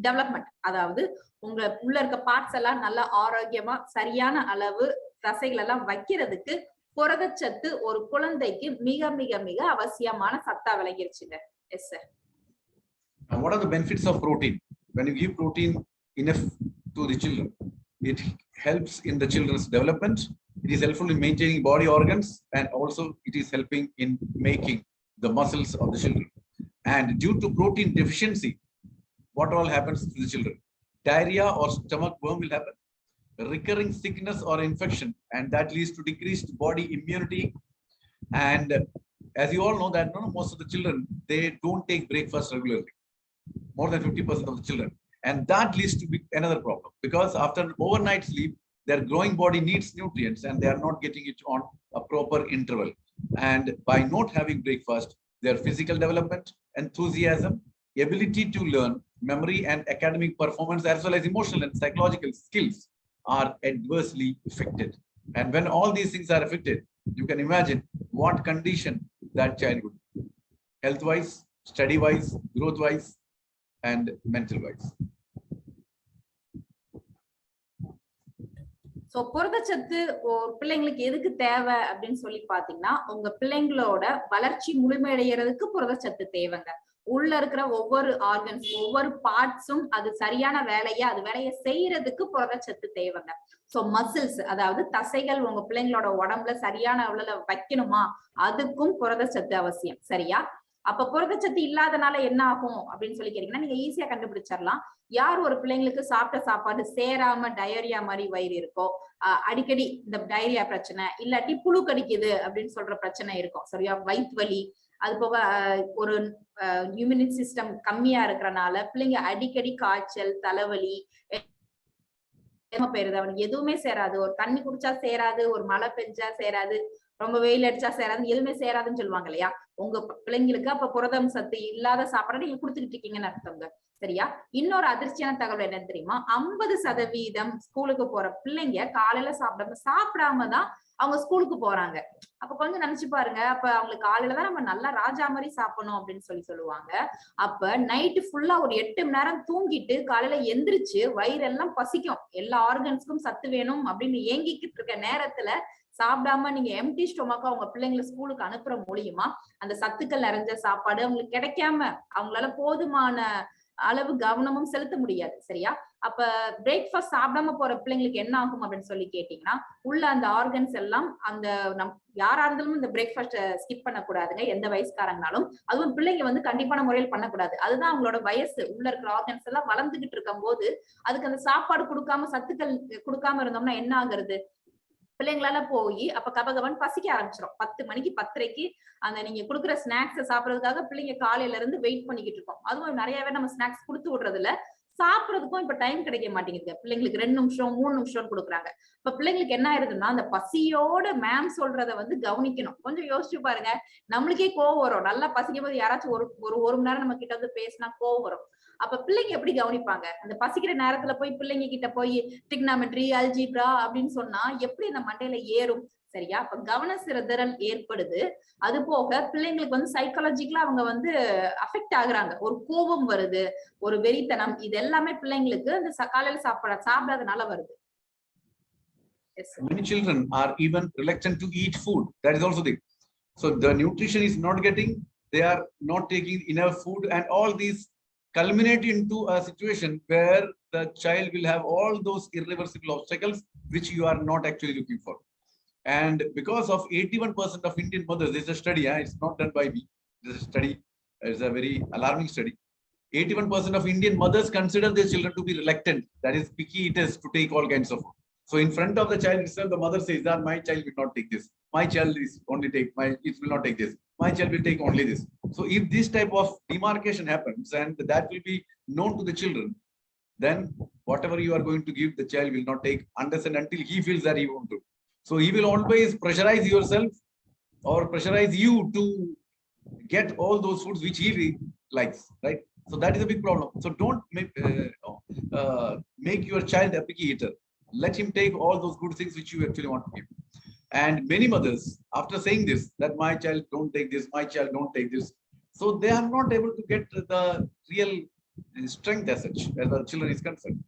Speaker 2: டெவலப்மெண்ட், அதாவது உங்க உள்ள இருக்க பார்ட்ஸ் எல்லாம் நல்லா ஆரோக்கியமா சரியான அளவு தசைகள் எல்லாம் வைக்கிறதுக்கு புரதச்சத்து ஒரு குழந்தைக்கு மிக மிக மிக அவசியமான சத்தா விளங்கிருச்சுங்க. Yes sir.
Speaker 1: What are the benefits of protein? When you give protein enough to the children, it helps in the children's development. It is helpful in maintaining body organs, and also it is helping in making the muscles of the children. And due to protein deficiency, what all happens to the children? Diarrhea or stomach worm will happen, recurring sickness or infection, and that leads to decreased body immunity. And as you all know that most of the children, they don't take breakfast regularly, more than 50% of the children, and that leads to another problem, because after overnight sleep their growing body needs nutrients and they are not getting it on a proper interval. And by not having breakfast, their physical development, enthusiasm, ability to learn, memory and academic performance, as well as emotional and psychological skills are adversely affected. And when all these things are affected, you can imagine what condition that child would be, health wise, study wise, growth wise, and mental wise.
Speaker 2: So புரதச்சத்து பிள்ளைங்களுக்கு எதுக்கு தேவை அப்படின்னு சொல்லி பாத்தீங்கன்னா உங்க பிள்ளைங்களோட வளர்ச்சி முழுமையடைகிறதுக்கு புரதச்சத்து தேவைங்க. உள்ள இருக்கிற ஒவ்வொரு ஆர்கன்ஸ், ஒவ்வொரு பார்ட்ஸும் அது சரியான அது வேலையை செய்யறதுக்கு புரதச்சத்து தேவைங்க. சோ மசில்ஸ், அதாவது தசைகள் உங்க பிள்ளைங்களோட உடம்புல சரியான அளவுல வைக்கணுமா, அதுக்கும் புரதச்சத்து அவசியம். சரியா? அப்ப புரதச்சத்து இல்லாதனால என்ன ஆகும் அப்படின்னு சொல்லி கேட்டீங்கன்னா நீங்க ஈஸியா கண்டுபிடிச்சிடலாம். யார் ஒரு பிள்ளைங்களுக்கு சாப்பிட்ட சாப்பாடு சேராம டயரியா மாதிரி வயிறு இருக்கோ, அடிக்கடி இந்த டயரியா பிரச்சனை, இல்லாட்டி புழு கடிக்குது அப்படின்னு சொல்ற பிரச்சனை இருக்கும். சரியா? வயிற்று வலி, அது போக ஒரு இம்யூனிட்டி சிஸ்டம் கம்மியா இருக்கிறனால பிள்ளைங்க அடிக்கடி காய்ச்சல், தலைவலி, போயிருது, அவனுக்கு எதுவுமே சேராது. ஒரு தண்ணி குடிச்சா சேராது, ஒரு மழை பெஞ்சா சேராது, ரொம்ப வெயில் அடிச்சா சேராது, எதுவுமே சேராதுன்னு சொல்லுவாங்க இல்லையா? உங்க பிள்ளைங்களுக்கு அப்ப புரதம் சத்து இல்லாத சாப்பாடு நீங்க கொடுத்துக்கிட்டு இருக்கீங்கன்னு அர்த்தங்க. சரியா? இன்னொரு அதிர்ச்சியான தகவல் என்ன தெரியுமா? 50% ஸ்கூலுக்கு போற பிள்ளைங்க காலையில சாப்பிடாம தான் அவங்க ஸ்கூலுக்கு போறாங்க. அப்ப கொஞ்சம் நினைச்சு பாருங்க. அப்ப அவங்களுக்கு காலையிலதான் நம்ம நல்லா ராஜா மாதிரி சாப்பிடணும் அப்படின்னு சொல்லுவாங்க. அப்ப நைட்டு ஃபுல்லா ஒரு 8 மணி நேரம் தூங்கிட்டு காலையில எந்திரிச்சு வயிறெல்லாம் பசிக்கும், எல்லா ஆர்கன்ஸ்க்கும் சத்து வேணும் அப்படின்னு ஏங்கிக்கிட்டு இருக்க நேரத்துல சாப்பிடாம நீங்க எம்டி ஸ்டொமக்கா உங்க பிள்ளைங்களை ஸ்கூலுக்கு அனுப்புற மூலியமா அந்த சத்துக்கள் நிறைஞ்ச சாப்பாடு அவங்களுக்கு கிடைக்காம அவங்களால போதுமான அளவு கவனமும் செலுத்த முடியாது. சரியா? அப்ப பிரேக்ஃபாஸ்ட் சாப்பிடாம போற பிள்ளைங்களுக்கு என்ன ஆகும் அப்படின்னு சொல்லி கேட்டீங்கன்னா உள்ள அந்த ஆர்கன்ஸ் எல்லாம் அந்த யாரா இருந்தாலும் இந்த பிரேக்ஃபாஸ்ட் ஸ்கிப் பண்ணக்கூடாதுங்க, எந்த வயசுக்காரங்கனாலும். அதுவும் பிள்ளைங்க கண்டிப்பான முறையில் பண்ணக்கூடாது. அதுதான் அவங்களோட வயசு. உள்ள இருக்கிற ஆர்கன்ஸ் எல்லாம் வளர்ந்துகிட்டு இருக்கும் போது அதுக்கு அந்த சாப்பாடு கொடுக்காம, சத்துக்கள் கொடுக்காம இருந்தோம்னா என்ன ஆகுறது? பிள்ளைங்களால போய் அப்ப கபகபன் பசிக்க ஆரம்பிச்சிடும். 10 மணிக்கு 10:30க்கு அந்த நீங்க கொடுக்குற ஸ்நாக்ஸ் சாப்பிடறதுக்காக பிள்ளைங்க காலையில இருந்து வெயிட் பண்ணிக்கிட்டு இருக்கோம். அதுவும் நிறையவே நம்ம ஸ்நாக்ஸ் கொடுத்து விடுறதுல சாப்பிடறதுக்கும் இப்ப டைம் கிடைக்க மாட்டேங்குது. பிள்ளைங்களுக்கு 2 நிமிஷம் 3 நிமிஷம் கொடுக்குறாங்க. இப்ப பிள்ளைங்களுக்கு என்ன ஆயிருதுன்னா அந்த பசியோட மேம் சொல்றத கவனிக்கணும். கொஞ்சம் யோசிச்சு பாருங்க. நம்மளுக்கே கோவம் வரும். நல்லா பசிக்கும் போது யாராச்சும் ஒரு மணி நேரம் நம்ம கிட்ட பேசினா கோவம் வரும். அப்ப பிள்ளைங்க எப்படி கவனிப்பாங்க? அந்த பசிக்கிற நேரத்துல போய் பிள்ளைங்க கிட்ட போய் டிக்னாமெட்ரி, அல்ஜிப்ரா அப்படின்னு சொன்னா எப்படி அந்த மண்டையில ஏறும்? சரியா? அப்ப கவன சிதறல் ஏற்படுது. அது போக பிள்ளைங்களுக்கு சைக்காலஜிக்கலா அவங்க அஃபெக்ட் ஆகுறாங்க. ஒரு கோபம் வருது, ஒரு வெறித்தனம், இது எல்லாமே பிள்ளைங்களுக்கு அந்த காலையில சாப்பிடாதனால வருது.
Speaker 1: Many children are even reluctant to eat food. That is also the so the nutrition is not getting, they are not taking enough food, and all these culminate into a situation where the child will have all those irreversible obstacles which you are not actually looking for. And because of 81% of Indian mothers, this is a study, it's not done by me, this is a study, it's a very alarming study. 81% of Indian mothers consider their children to be reluctant, that is picky eaters, to take all kinds of food. So in front of the child itself, the mother says that my child will not take this, my child is only take it will not take this, my child will take only this. So if this type of demarcation happens and that will be known to the children, then whatever you are going to give, the child will not take unless and until he feels that he won't do. So he will always pressurize yourself or pressurize you to get all those foods which he likes, right? So that is a big problem. So don't make your child a picky eater. Let him take all those good things which you actually want to give. And many mothers, after saying this, that my child don't take this, my child don't take this, So they are not able to get the real strength as such, as the children is concerned.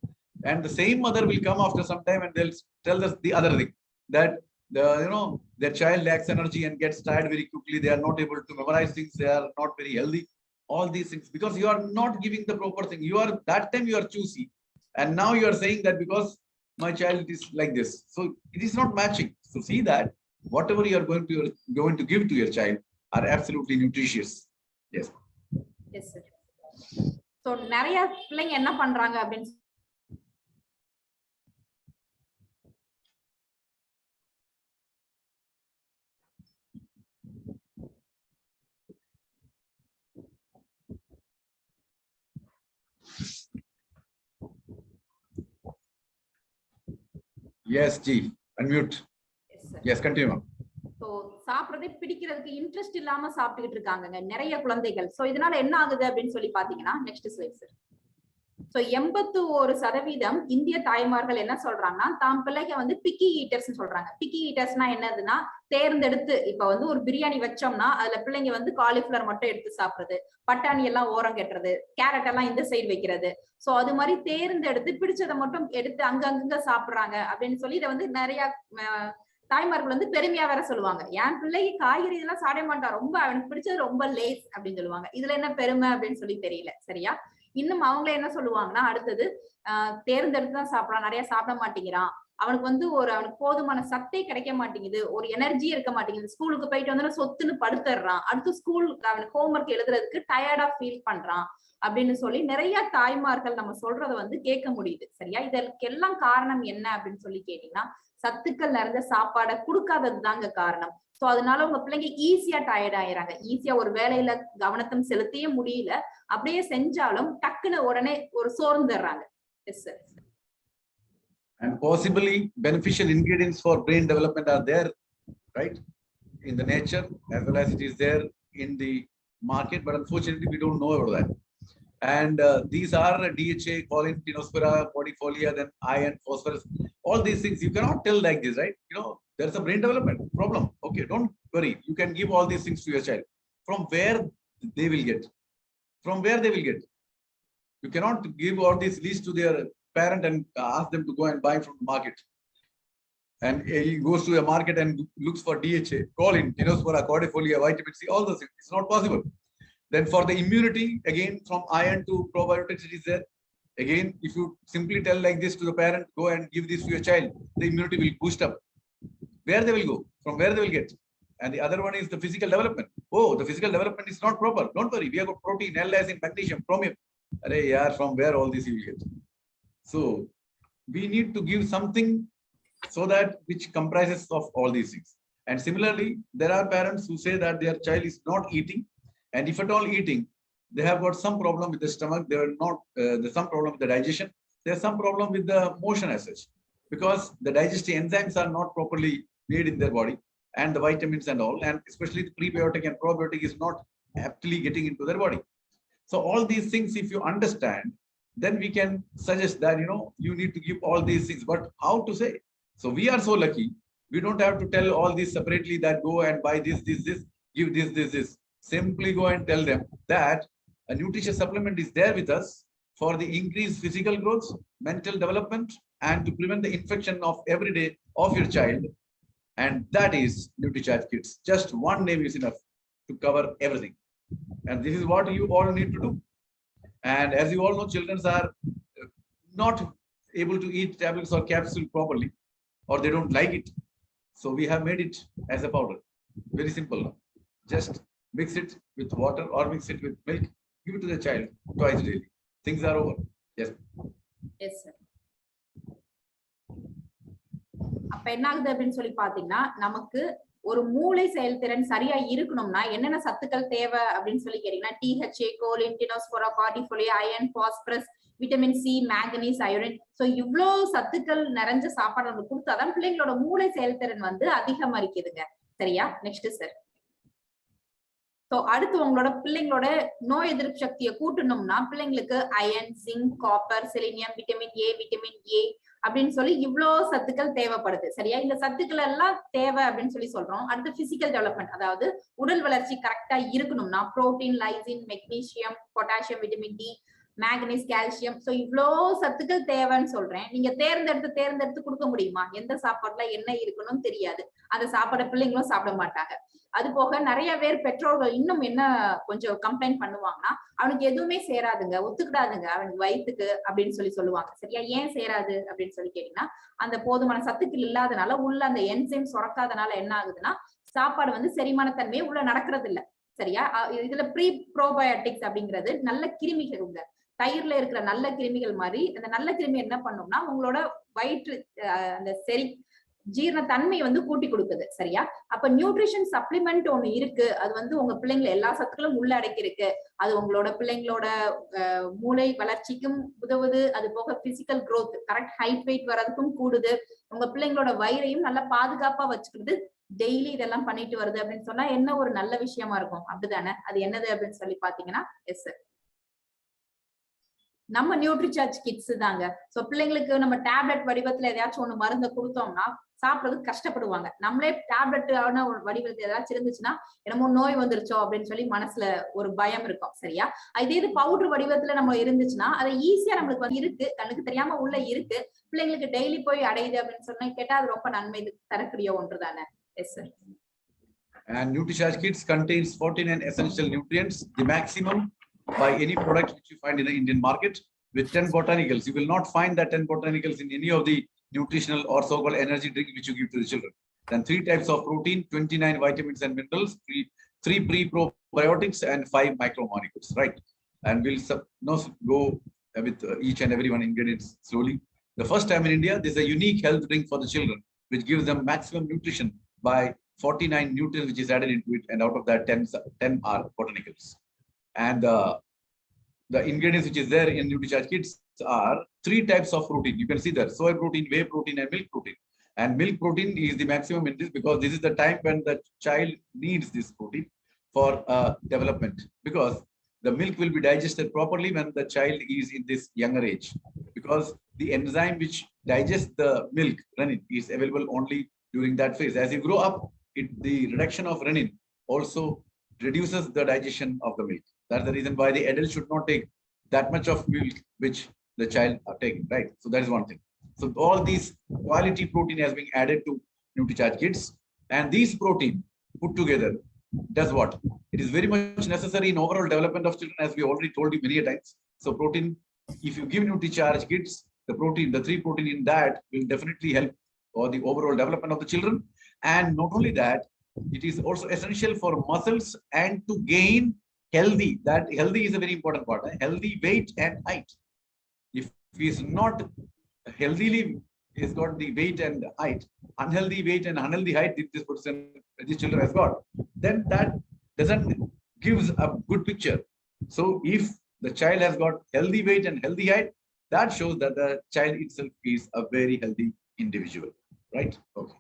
Speaker 1: And the same mother will come after some time and they'll tell us the other thing, that their child lacks energy and gets tired very quickly. They are not able to memorize things. They are not very healthy. All these things because you are not giving the proper thing. You are that time you are choosy, and now you are saying that because my child is like this, so it is not matching. So see that whatever you are going to give to your child are absolutely nutritious. Yes.
Speaker 2: Yes, sir. So நிறைய பிள்ளைங்க என்ன பண்றாங்க அப்படின்னு
Speaker 1: Yes, G. Unmute.
Speaker 2: Yes, sir.
Speaker 1: Yes, continue.
Speaker 2: So சாப்பிடுறதே பிடிக்கிறதுக்கு interest இல்லாம சாப்பிட்டுக்கிட்டு இருக்காங்க நிறைய குழந்தைகள். சோ இதனால என்ன ஆகுது அப்படின்னு சொல்லி பாத்தீங்கன்னா நெக்ஸ்ட் ஸ்லைட் சார். சோ 81% இந்திய தாய்மார்கள் என்ன சொல்றாங்கன்னா தாம் பிள்ளைங்க வந்து பிக்கி ஈட்டர்ஸ் சொல்றாங்க. பிக்கி ஈட்டர்ஸ்னா என்னதுன்னா தேர்ந்தெடுத்து இப்ப வந்து ஒரு பிரியாணி வச்சோம்னா அதுல பிள்ளைங்க வந்து காலிஃபிளவர் மட்டும் எடுத்து சாப்பிடுறது, பட்டாணி எல்லாம் ஓரம் கட்டுறது, கேரட் எல்லாம் இந்த சைடு வைக்கிறது. சோ அது மாதிரி தேர்ந்தெடுத்து பிடிச்சதை மட்டும் எடுத்து அங்கங்க சாப்பிடுறாங்க அப்படின்னு சொல்லி இதை வந்து நிறைய தாய்மார்கள் வந்து பெருமையா வேற சொல்லுவாங்க. என் பிள்ளைக்கு காய்கறி இதெல்லாம் சாப்பிட மாட்டான், ரொம்ப அவனுக்கு பிடிச்சது ரொம்ப லேஸ் அப்படின்னு சொல்லுவாங்க. இதுல என்ன பெருமை அப்படின்னு சொல்லி தெரியல. சரியா? இன்னும் அவங்களே என்ன சொல்லுவாங்கன்னா அடுத்தது தேர்ந்தெடுத்து தான் சாப்பிடறான், நிறைய சாப்பிட மாட்டேங்கிறான், அவனுக்கு வந்து அவனுக்கு போதுமான சத்தே கிடைக்க மாட்டேங்குது, ஒரு எனர்ஜி இருக்க மாட்டேங்குது, ஸ்கூலுக்கு போயிட்டு வந்து சொத்துன்னு படுத்துடுறான், அடுத்து ஸ்கூலுக்கு அவனுக்கு ஹோம்ஒர்க் எழுதுறதுக்கு டயர்டா ஃபீல் பண்றான் அப்படின்னு சொல்லி நிறைய தாய்மார்கள் நம்ம சொல்றதை வந்து கேட்க முடியுது. சரியா? இதற்கு எல்லாம் காரணம் என்ன அப்படின்னு சொல்லி கேட்டீங்கன்னா சத்துக்கள் நிறைந்த சாப்பாடை கொடுக்காதது தாங்க காரணம். சோ அதனால உங்க பிள்ளைங்க ஈஸியா டயர்ட் ஆயிராங்க. ஈஸியா ஒரு வேலையில கவனத்தம் செலுத்தவே முடியல, அப்படியே செஞ்சாலும் டக்குன்னு உடனே ஒரு சோர்ந்துடுறாங்க. Yes sir.
Speaker 1: And possibly beneficial ingredients for brain development are there, right, in the nature as well as it is there in the market, but unfortunately we don't know about that. And these are DHA, choline, tinospora, bodyfolia, then iron, phosphorus, all these things. You cannot tell like this, right? There's a brain development problem. Okay, don't worry. You can give all these things to your child. From where they will get? From where they will get? You cannot give all these leads to their parent and ask them to go and buy from the market. And he goes to a market and looks for DHA, choline, tinospora, bodyfolia, vitamin C, all those things. It's not possible. Then for the immunity, again, from iron to probiotics, it is there. Again, if you simply tell like this to the parent, go and give this to your child, the immunity will boost up. Where they will go? From where they will get? And the other one is the physical development. Oh, the physical development is not proper. Don't worry. We have got protein, L-lysine, magnesium, chromium. From where all this you will get? So we need to give something so that which comprises of all these things. And similarly, there are parents who say that their child is not eating. And if at all eating, they have got some problem with the stomach. They are not. There's some problem with the digestion. There's some problem with the motion as such, because the digestive enzymes are not properly made in their body, and the vitamins and all, and especially the prebiotic and probiotic is not aptly getting into their body. So all these things, if you understand, then we can suggest that you need to give all these things. But how to say? So we are so lucky. We don't have to tell all this separately. That go and buy this, give this. Simply go and tell them that a nutritious supplement is there with us for the increased physical growth, mental development, and to prevent the infection of every day of your child. And that is Nutricharge Kids. Just one name is enough to cover everything. And this is what you all need to do. And as you all know, children are not able to eat tablets or capsule properly, or they don't like it. So we have made it as a powder. Very simple. Just mix it with water or mix it with milk, give it to the child twice daily. Things are over. Yes.
Speaker 2: Yes, sir. அப்ப என்ன ஆகுது அப்படின்னு சொல்லி பாத்தீங்கன்னா நமக்கு ஒரு மூளை செயல்திறன் சரியா இருக்கணும்னா என்னென்ன சத்துக்கள் தேவை அப்படின்னு சொல்லி கேட்டீங்கன்னா DHA, choline, tinospora, cordifolia, iron, phosphorus, vitamin C, manganese, iodine. So இவ்ளோ சத்துக்கள் நிறைஞ்ச சாப்பாடு நம்ம கொடுத்தாதான் பிள்ளைங்களோட மூளை செயல்திறன் வந்து அதிகமா இருக்குதுங்க. சரியா? Next sir. சோ அடுத்து உங்களோட பிள்ளைங்களோட நோய் எதிர்ப்பு சக்தியை கூட்டணும்னா பிள்ளைங்களுக்கு iron, zinc, copper, selenium, vitamin A, vitamin A அப்படின்னு சொல்லி இவ்வளோ சத்துக்கள் தேவைப்படுது. சரியா? இந்த சத்துக்கள் எல்லாம் தேவை அப்படின்னு சொல்லி சொல்றோம். அடுத்து பிசிக்கல் டெவலப்மெண்ட், அதாவது உடல் வளர்ச்சி கரெக்டா இருக்கணும்னா protein, lysine, magnesium, potassium, vitamin D, manganese, calcium, so இவ்வளோ சத்துக்கள் தேவைன்னு சொல்றேன். நீங்க தேர்ந்தெடுத்து கொடுக்க முடியுமா? எந்த சாப்பாடுல என்ன இருக்கணும்னு தெரியாது. அந்த சாப்பாடை பிள்ளைங்களும் சாப்பிட மாட்டாங்க. அது போக நிறைய பேர் பெற்றோர்கள் இன்னும் என்ன கொஞ்சம் கம்ப்ளைண்ட் பண்ணுவாங்கன்னா, அவனுக்கு எதுவுமே சேராதுங்க, ஒத்துக்கிடாதுங்க அவனுக்கு வயிற்றுக்கு அப்படின்னு சொல்லி சொல்லுவாங்க. சரியா? ஏன் சேராது அப்படின்னு சொல்லி கேட்டீங்கன்னா, அந்த போதுமான சத்துக்கள் இல்லாதனால, உள்ள அந்த என்சைம் சுரக்காதனால என்ன ஆகுதுன்னா சாப்பாடு வந்து செரிமான தன்மையே உள்ள நடக்கிறது இல்ல. சரியா? இதுல ப்ரோபயோட்டிக்ஸ் அப்படிங்கிறது நல்ல கிருமிகள் உங்க தயிர்ல இருக்கிற நல்ல கிருமிகள் மாதிரி. அந்த நல்ல கிருமி என்ன பண்ணும்னா உங்களோட வயிற்று அந்த ஜீரண தன்மை வந்து கூட்டி கொடுக்குது. சரியா? அப்ப நியூட்ரிஷன் சப்ளிமெண்ட் ஒண்ணு இருக்கு. அது வந்து உங்க பிள்ளைங்களை எல்லா சத்துக்களும் உள்ள அடக்கி இருக்கு. அது உங்களோட பிள்ளைங்களோட மூளை வளர்ச்சிக்கும் உதவுது. அது போக physical growth, correct height weight வர்றதுக்கும் கூடுது. உங்க பிள்ளைங்களோட வயிறையும் நல்லா பாதுகாப்பா வச்சுக்கிட்டு டெய்லி இதெல்லாம் பண்ணிட்டு வருது அப்படின்னு சொன்னா என்ன ஒரு நல்ல விஷயமா இருக்கும், அப்படிதானே? அது என்னது அப்படின்னு சொல்லி பாத்தீங்கன்னா எஸ் சார், நம்ம நியூட்ரிசார்ஜ் கிட்ஸ் தாங்க. சோ பிள்ளைங்களுக்கு நம்ம டேப்லெட் வடிவத்துல ஏதாச்சும் ஒண்ணு மருந்தை கொடுத்தோம்னா சாப்பிடறதுக்கு கஷ்டப்படுவாங்க. நம்மளே டேப்லெட் ஆன ஒரு வடிவத்துல ஏதாச்சும் இருந்துச்சுன்னா என்னமோ நோய் வந்துருச்சோ அப்படின்னு சொல்லி மனசுல ஒரு பயம் இருக்கும். சரியா? இதே இது பவுடர் வடிவத்துல நம்ம இருந்துச்சுன்னா அதை ஈஸியா நம்மளுக்கு வந்து இருக்கு, கண்ணுக்கு தெரியாம உள்ள இருக்கு, பிள்ளைங்களுக்கு டெய்லி போய் அடையுது அப்படின்னு சொன்னா கேட்டா அது ரொம்ப நன்மை தரக்கூடிய ஒன்று தானே. S sir.
Speaker 1: And Nutricharge Kids contains 49 essential nutrients, the maximum by any product which you find in the Indian market, with 10 botanicals. You will not find that 10 botanicals in any of the nutritional or so-called energy drink which you give to the children. Then 3 types of protein, 29 vitamins and minerals, 3 pre-probiotics and 5 micromolecules, right? And we'll go with each and every one ingredients slowly. The first time in India, this is a unique health drink for the children, which gives them maximum nutrition by 49 nutrients which is added into it, and out of that 10 are botanicals. And the ingredients which is there in Nutricharge Kids are 3 types of protein. You can see that soy protein, whey protein, and milk protein. And milk protein is the maximum in this because this is the time when the child needs this protein for development, because the milk will be digested properly when the child is in this younger age, because the enzyme which digests the milk, renin, is available only during that phase. As you grow up, the reduction of renin also reduces the digestion of the milk. That's the reason why the adult should not take that much of milk which the child are taking, right? So that is one thing. So all these quality protein has been added to Nutricharge Kids, and these protein put together does what? It is very much necessary in overall development of children, as we already told you many times. So protein, if you give Nutricharge Kids, the protein, the 3 protein in that will definitely help for the overall development of the children. And not only that, it is also essential for muscles and to gain healthy. That healthy is a very important part. Healthy weight and height. If he is not healthily, he's got the weight and height, unhealthy weight and unhealthy height this person, this children has got, then that doesn't gives a good picture. So if the child has got healthy weight and healthy height, that shows that the child itself is a very healthy individual, right? Okay.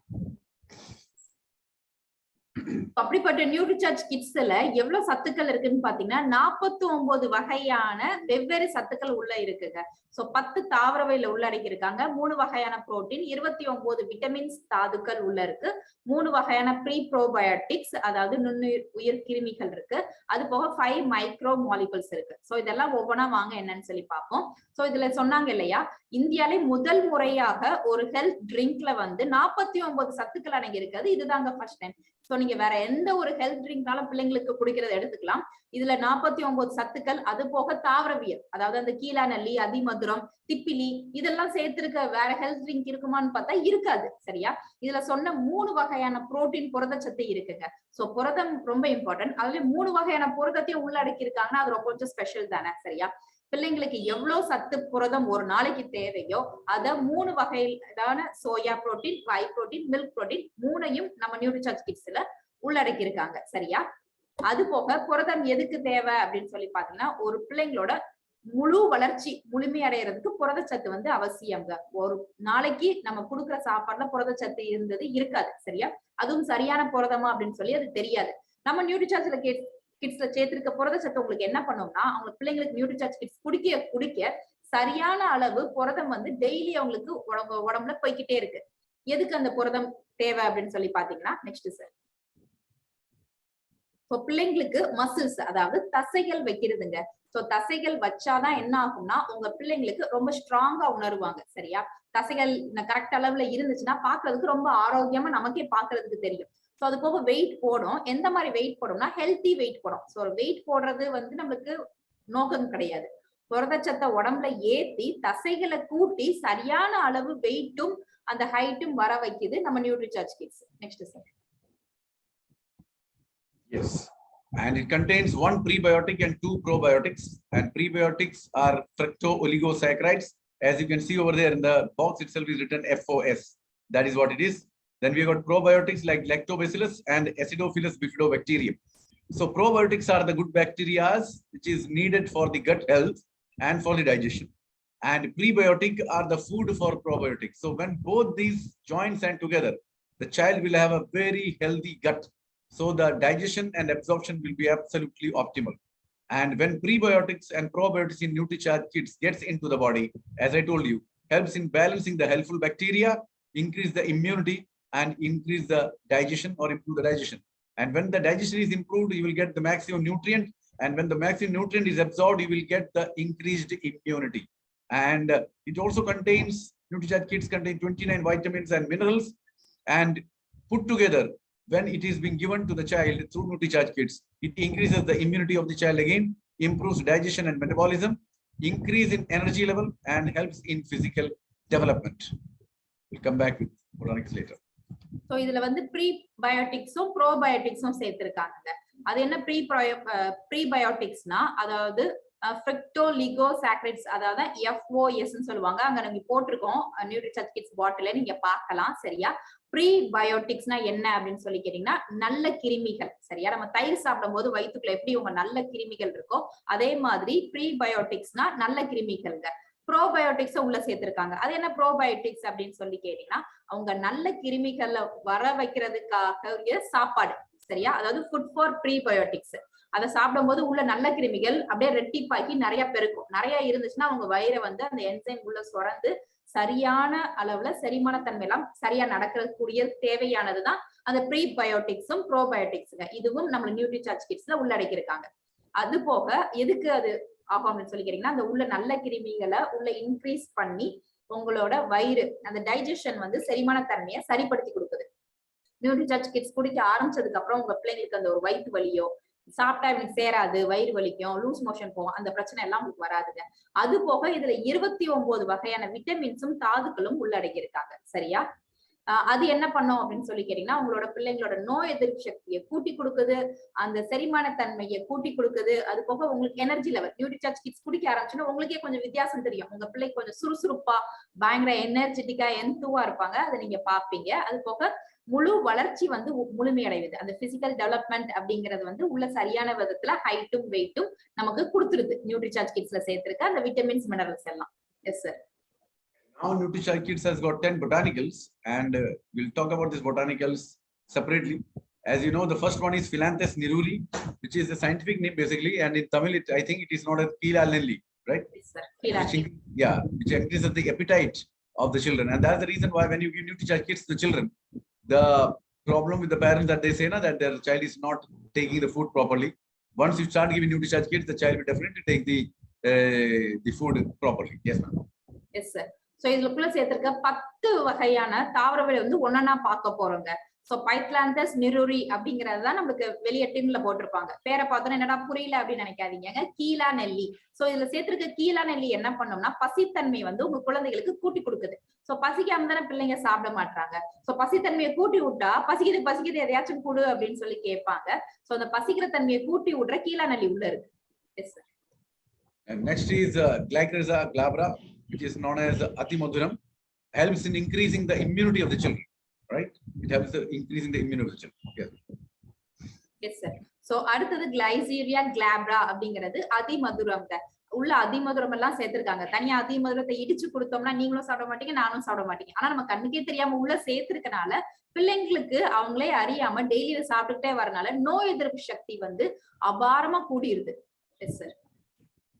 Speaker 2: அப்படிப்பட்ட நியூட்ரிசார்ஜ் கிட்ஸ்ல எவ்வளவு சத்துக்கள் இருக்குன்னு பாத்தீங்கன்னா 49 வகையான வெவ்வேறு சத்துக்கள் உள்ள இருக்குங்க. சோ 10 தாவர வகையில உள்ளடக்கி இருக்காங்க, 3 வகையான புரோட்டீன், 29 விட்டமின்ஸ் தாதுக்கள் உள்ள இருக்கு, 3 வகையான ப்ரீ ப்ரோபயோட்டிக்ஸ் அதாவது நுண்ணுயிர் கிருமிகள் இருக்கு, அது போக 5 மைக்ரோ மாலிகுல்ஸ் இருக்கு. சோ இதெல்லாம் ஒவ்வொன்றா வாங்க என்னன்னு சொல்லி பார்ப்போம். சோ இதுல சொன்னாங்க இல்லையா, இந்தியாலே முதல் முறையாக ஒரு ஹெல்த் ட்ரிங்க்ல வந்து 49 சத்துக்கள் அடங்கி இருக்காது. இதுதாங்க ஃபர்ஸ்ட் டைம். சோ நீங்க வேற எந்த ஒரு ஹெல்த் ட்ரிங்க்னாலும் பிள்ளைங்களுக்கு குடிக்கிறத எடுத்துக்கலாம். இதுல 49 சத்துக்கள், அது போக தாவரவியல், அதாவது அந்த கீழாநெல்லி, அதிமதுரம், திப்பிலி இதெல்லாம் சேர்த்திருக்க வேற ஹெல்த் ட்ரிங்க் இருக்குமான்னு பார்த்தா இருக்காது. சரியா? இதுல சொன்ன 3 வகையான புரோட்டீன், புரதச்சத்து இருக்குங்க. சோ புரதம் ரொம்ப இம்பார்ட்டன்ட். அதுல 3 வகையான புரதத்தையும் உள்ளடக்கி இருக்காங்கன்னா அது ரொம்ப கொஞ்சம் ஸ்பெஷல் தானே. சரியா? பிள்ளைங்களுக்கு எவ்வளவு சத்து புரதம் ஒரு நாளைக்கு தேவையோ அத 3 வகையிலான சோயா புரோட்டீன், வை புரோட்டீன், மில்க் புரோட்டீன் 3ஐயும் நம்ம நியூட்ரிசார்ஜ் கிட்ஸ்ல உள்ளடக்கி இருக்காங்க. சரியா? அது போக புரதம் எதுக்கு தேவை அப்படின்னு சொல்லி பாத்தீங்கன்னா, ஒரு பிள்ளைங்களோட முழு வளர்ச்சி முழுமையடைறதுக்கு புரதச்சத்து வந்து அவசியம்ங்க. ஒரு நாளைக்கு நம்ம கொடுக்குற சாப்பாடுல புரதச்சத்து இருந்தது இருக்காது. சரியா? அதுவும் சரியான புரதமா அப்படின்னு சொல்லி அது தெரியாது. நம்ம நியூட்ரிசார்ஜ்ல கிட்ஸ்ல சேர்த்திருக்க புரதச்சத்து உங்களுக்கு என்ன பண்ணும்னா அவங்க பிள்ளைங்களுக்கு நியூட்ரிசார்ஜ் கிட்ஸ் குடிக்க குடிக்க சரியான அளவு புரதம் வந்து டெய்லி அவங்களுக்கு உடம்புல போய்கிட்டே இருக்கு. எதுக்கு அந்த புரதம் தேவை அப்படின்னு சொல்லி பாத்தீங்கன்னா நெக்ஸ்ட் சார், பிள்ளைங்களுக்கு மசில்ஸ் அதாவது தசைகள் வைக்கிறதுங்க. சோ தசைகள் வச்சாதான் என்ன ஆகும்னா உங்க பிள்ளைங்களுக்கு ரொம்ப ஸ்ட்ராங்கா உணருவாங்க. சரியா? தசைகள் கரெக்ட் அளவுல இருந்துச்சுன்னா பாக்குறதுக்கு ரொம்ப ஆரோக்கியமா நமக்கே பாக்குறதுக்கு தெரியும். சோ அது போக வெயிட் போடும். எந்த மாதிரி வெயிட் போடும்னா ஹெல்த்தி வெயிட் போடும். சோ வெயிட் போடுறது வந்து நம்மளுக்கு நோக்கம் கிடையாது. புரதச்சத்தை உடம்புல ஏத்தி தசைகளை கூட்டி சரியான அளவு வெயிட்டும் அந்த ஹைட்டும் வர வைக்குது நம்ம Nutricharge kids. Next sir.
Speaker 1: Yes, and it contains 1 prebiotic and 2 probiotics, and prebiotics are fructo-oligosaccharides. As you can see over there in the box itself is written FOS. That is what it is. Then we got probiotics like lactobacillus and acidophilus bifidobacterium. So probiotics are the good bacteria which is needed for the gut health and for the digestion. And prebiotic are the food for probiotics. So when both these join and together, the child will have a very healthy gut. So the digestion and absorption will be absolutely optimal. And when prebiotics and probiotics in Nutricharge Kids gets into the body, as I told you, helps in balancing the helpful bacteria, increase the immunity, and increase the digestion or improve the digestion. And when the digestion is improved, you will get the maximum nutrient. And when the maximum nutrient is absorbed, you will get the increased immunity. And it also contains, Nutricharge Kids contain 29 vitamins and minerals. And put together, when it is being given to the child through Nutricharge Kids, it increases the immunity of the child again, improves digestion and metabolism, increase in energy level, and helps in physical development. We'll come back with botanics later.
Speaker 2: So இதுல வந்து ப்ரீபயோட்டிக்ஸும் ப்ரோபயோட்டிக்ஸும் சேர்த்திருக்காங்க. அது என்ன ப்ரீபயோட்டிக்ஸ்னா அதாவது fructo-oligosaccharides அதாவது FOS ன்னு சொல்லுவாங்க. அங்க நீங்க போட்டிருக்கோம் நியூட்ரிசார்ஜ் கிட்ஸ் பாட்டில நீங்க பார்க்கலாம். சரியா? ப்ரீபயோட்டிக்ஸ்னா என்ன அப்படின்னு சொல்லி கேட்டீங்கன்னா நல்ல கிருமிகள். சரியா? நம்ம தயிர் சாப்பிடும் போது வயிற்றுக்குள்ள எப்படி உங்க நல்ல கிருமிகள் இருக்கோ அதே மாதிரி ப்ரீபயோட்டிக்ஸ்னா நல்ல கிருமிகள்ங்க. ப்ரோபயோட்டிக்ஸ் உள்ள சேர்த்திருக்காங்க. அது என்ன ப்ரோபயோட்டிக்ஸ் அப்படின்னு சொல்லி கேட்டீங்கன்னா அவங்க நல்ல கிருமிகளை வர வைக்கிறதுக்காக சாப்பாடு. சரியா? அதாவது ஃபுட் ஃபார் ப்ரீபயோட்டிக்ஸ். அதை சாப்பிடும் போது உள்ள நல்ல கிருமிகள் அப்படியே ரெட்டிப்பாக்கி நிறைய பெருக்கும். நிறைய இருந்துச்சுன்னா அவங்க வயிறை வந்து அந்த என்சைம் உள்ள சுரந்து சரியான அளவுல செரிமான தன்மை எல்லாம் சரியா நடக்கக்கூடிய தேவையானதுதான் அந்த ப்ரீபயோட்டிக்ஸும் ப்ரோபயோட்டிக்ஸுங்க. இதுவும் நம்ம நியூட்ரிசார்ஜ் கிட்ஸ்ல உள்ளடக்கியிருக்காங்க. அது போக எதுக்கு அது ஆகும் அப்படின்னு சொல்லி கேட்டீங்கன்னா அந்த உள்ள நல்ல கிருமிகளை உள்ள இன்க்ரீஸ் பண்ணி உங்களோட வயிறு அந்த டைஜஷன் வந்து செரிமான தன்மையை சரிப்படுத்தி கொடுக்குது. நியூட்ரிசார்ஜ் கிட்ஸ் குடிக்க ஆரம்பிச்சதுக்கு அப்புறம் உங்க பிள்ளைங்களுக்கு அந்த ஒரு வயிற்று வலியோ சாப்பிட்டா எனக்கு சேராது வயிறு வலிக்கும் லூஸ் மோஷன் போகும் அந்த பிரச்சனை எல்லாம் உங்களுக்கு வராதுங்க. அது போக இதுல 29 வகையான விட்டமின்ஸும் தாதுக்களும் உள்ளடக்கி இருக்காங்க. சரியா? அது என்ன பண்ணும் அப்படின்னு சொல்லி கேட்டீங்கன்னா உங்களோட பிள்ளைங்களோட நோய் எதிர்ப்பு சக்தியை கூட்டி கொடுக்குது, அந்த செரிமான தன்மையை கூட்டி கொடுக்குது. அது போக உங்களுக்கு எனர்ஜி லெவல் நியூட்ரிசார்ஜ் கிட்ஸ் குடிக்க ஆரம்பிச்சுன்னா உங்களுக்கே கொஞ்சம் வித்தியாசம் தெரியும். உங்க பிள்ளை கொஞ்சம் சுறுசுறுப்பா பயங்கர எனர்ஜெட்டிக்கா எந்தூவா இருப்பாங்க. அதை நீங்க பாப்பீங்க. அது போக முழு வளர்ச்சி வந்து முழுமையடைவது. அந்த பிசிக்கல் டெவலப்மெண்ட் அப்படிங்கிறது வந்து உள்ள சரியான விதத்துல ஹைட்டும் வெயிட்டும் நமக்கு கொடுத்துருது. நியூட்ரிசார்ஜ் கிட்ஸ்ல சேர்த்திருக்க அந்த விட்டமின்ஸ் மினரல்ஸ் எல்லாம். Yes sir.
Speaker 1: Now Nutricharge Kids has got 10 botanicals, and we'll talk about these botanicals separately. As you know, the first one is Phyllanthus neruli, which is a scientific name basically, and in Tamil, I think it is not a Keela nelli, right?
Speaker 2: Yes, sir. Keela.
Speaker 1: Which increases the appetite of the children, and that's the reason why when you give Nutricharge Kids to the children, the problem with the parents that they say that their child is not taking the food properly. Once you start giving Nutricharge Kids, the child will definitely take the food properly. Yes, ma'am.
Speaker 2: Yes, sir. So இதுக்குள்ள சேர்த்திருக்க 10 வகையான தாவரவியலை வந்து ஒன்னா பார்க்க போறோங்க. So பைத்லாந்தஸ் நிருரி அப்படிங்கறதுதான் நமக்கு வெளியே டின்ல போட்டிருப்பாங்க. பேரை பார்த்தோன்னா என்னடா புரியல அப்படின்னு நினைக்காதீங்க. கீலா நெல்லி. சோ இதுல சேர்த்திருக்க கீலா நெல்லி என்ன பண்ணோம்னா பசித்தன்மை வந்து உங்க குழந்தைகளுக்கு கூட்டி கொடுக்குது. சோ பசிக்காம தானே பிள்ளைங்க சாப்பிட மாட்டாங்க. சோ பசித்தன்மையை கூட்டி விட்டா பசிக்குது எதையாச்சும் கூடு அப்படின்னு சொல்லி கேட்பாங்க. சோ அந்த பசிக்கிற தன்மையை கூட்டி விடுற கீலா நெல்லி உள்ள இருக்கு. S sir.
Speaker 1: And next is Glycyrrhiza glabra, which is known as Atimaduram, helps in increasing the immunity of the children, right? It helps in increasing the immunity of the children. Yes.
Speaker 2: Yes, sir. So அடுத்தது Glycyrrhiza glabra அப்படிங்கிறது அதிமதுரம்ங்க. உள்ள அதிமதுரம் எல்லாம் சேர்த்திருக்காங்க. தனியா அதிமதுரத்தை இடிச்சு கொடுத்தோம்னா நீங்களும் சாப்பிட மாட்டீங்க நானும் சாப்பிட மாட்டீங்க. ஆனா நம்ம கண்ணுக்கே தெரியாம உள்ள சேர்த்திருக்கனால பிள்ளைங்களுக்கு அவங்களே அறியாம டெய்லி சாப்பிட்டுட்டே வரனால நோய் எதிர்ப்பு சக்தி வந்து அபாரமா கூடிருது. Yes sir.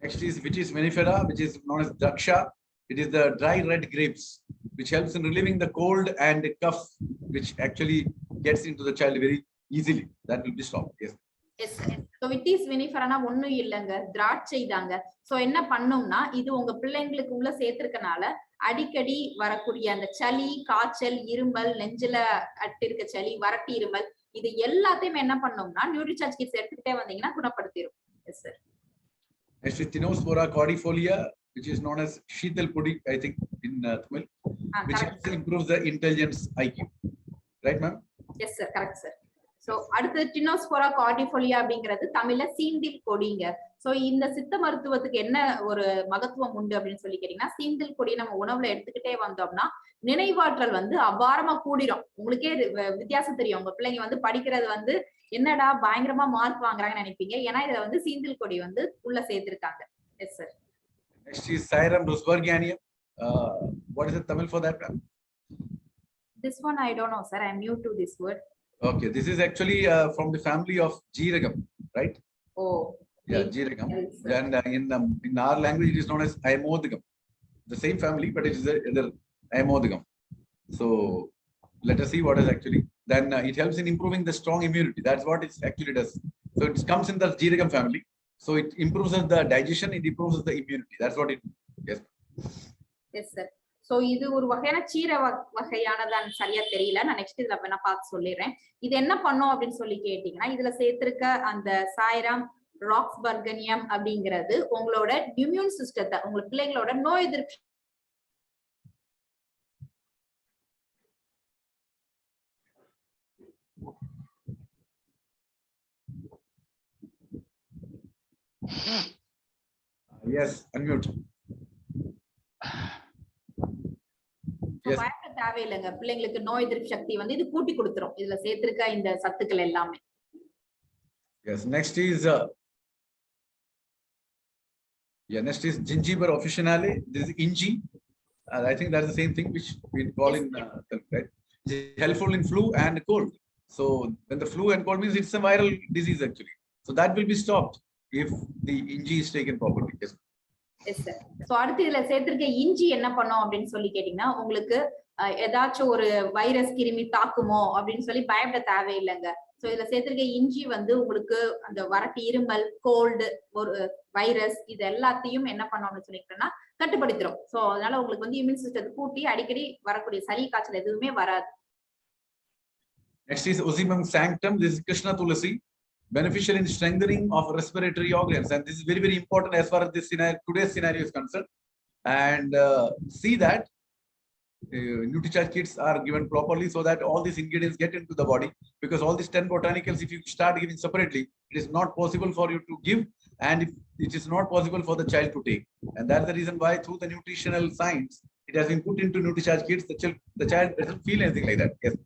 Speaker 1: Next is which is vinifera, which is known as draksha. It is the dry red grapes, which helps in relieving the cold and the cough, which actually gets into the child very easily. That will be stopped. Yes.
Speaker 2: Yes, sir. So it is vinifera ஒண்ணும் இல்லங்க, திராட்சை தாங்க. So என்ன பண்ணும்னா இது உங்க பிள்ளைங்களுக்கு உள்ள சேர்த்திருக்கனால அடிக்கடி வரக்கூடிய அந்த சளி, காய்ச்சல், இருமல், நெஞ்சில அட்டிருக்க சளி, வறட்டு இருமல் இது எல்லாத்தையும் என்ன பண்ணும்னா நியூட்ரிசார்ஜ் கிட்ஸ் எடுத்துக்கிட்டே வந்தீங்கன்னா குணப்படுத்திடும். Yes sir.
Speaker 1: Next is Tinospora cordifolia, which is known as Sheetal Pudi, I think in Tamil, which improves the intelligence IQ. Right, ma'am?
Speaker 2: Yes, sir. Correct, sir. So, அடுத்து Tinospora cordifolia அப்படிங்கிறது தமிழ்ல சீந்தில் கொடிங்க. So இந்த சித்த மருத்துவத்துக்கு என்ன ஒரு மகத்துவம் உண்டு அப்படின்னு சொல்லி கேட்டீங்கன்னா, சீந்தில் கொடி நம்ம உணவுல எடுத்துக்கிட்டே வந்தோம்னா நினைவாற்றல் வந்து அபாரமா கூடிரும். உங்களுக்கே வித்தியாசம் தெரியும். உங்க பிள்ளைங்க வந்து படிக்கிறது வந்து என்னடா பயங்கரமா மார்க் வாங்குறாங்கன்னு நினைப்பீங்க. ஏன்னா இதுல வந்து சீந்தில் கொடி வந்து உள்ள சேர்த்திருக்காங்க. Yes sir.
Speaker 1: Next is Syrum rusbergianum. What is the Tamil for that?
Speaker 2: This one I don't know, sir. I am new to this word.
Speaker 1: Okay, this is actually from the family of Jeeragam, right?
Speaker 2: Oh.
Speaker 1: Yeah, Jeeragam. And in our language, it is known as Ayamodhagam. The same family, but it is either Ayamodhagam. So let us see what is actually. Then it helps in improving the strong immunity. That's what it actually does. So it comes in the Jeeragam family. So it improves the digestion. It improves the immunity. That's what it. Yes.
Speaker 2: Yes, sir. So இது ஒரு வகையான சீர வகையானதான் சரியா தெரியல. நான் next இதுல வேணா பார்த்து சொல்லிடுறேன். இது என்ன பண்ணும் அப்படின்னு சொல்லி கேட்டீங்கன்னா இதுல சேர்த்திருக்க அந்த சாய்ராம் ராக்ஸ்பர்கனியம் அப்படிங்கிறது உங்களோட இம்யூன் சிஸ்டத்தை உங்க பிள்ளைங்களோட நோய் எதிர்ப்பு
Speaker 1: Yes, unmute.
Speaker 2: தேவையில்லைங்க. பிள்ளைங்களுக்கு நோய் எதிர்ப்பு சக்தி வந்து இது கூட்டி கொடுத்துரும். இதுல சேர்த்திருக்க இந்த சத்துக்கள் எல்லாமே.
Speaker 1: Yes, next is next is gingiber officinale. This is inji. I think that's the same thing which we call in right. It's helpful in flu and cold. So when the flu and cold means it's a viral disease actually. So that will be stopped if the inji is taken properly. Yes.
Speaker 2: Yes sir. So அடுத்து இதுல சேர்த்திருக்க இஞ்சி என்ன பண்ணும் அப்படின்னு சொல்லி கேட்டீங்கன்னா உங்களுக்கு ஏதாச்சும் ஒரு வைரஸ் கிருமி தாக்குமோ அப்படின்னு சொல்லி பயப்பட தேவையில்லைங்க. சோ இதுல சேர்த்திருக்க இஞ்சி வந்து உங்களுக்கு அந்த வறட்டு இருமல், கோல்டு, ஒரு வைரஸ் இது எல்லாத்தையும் என்ன பண்ணும் அப்படின்னு சொல்லிக்கிட்டோம்னா கட்டுப்படுத்திடும். சோ அதனால உங்களுக்கு வந்து இம்யூன் சிஸ்டத்தை கூட்டி அடிக்கடி வரக்கூடிய சளி காய்ச்சல் எதுவுமே வராது.
Speaker 1: Next is Osimum sanctum. This is Krishna Tulasi. Beneficial in strengthening of respiratory organs, and this is very, very important as far as this scenario, today's scenario is concerned. And see that Nutricharge kits are given properly so that all these ingredients get into the body, because all these 10 botanicals, if you start giving separately, it is not possible for you to give, and it is not possible for the child to take. And that's the reason why through the nutritional science, it has been put into Nutricharge kits. The child doesn't feel anything like that. Yes.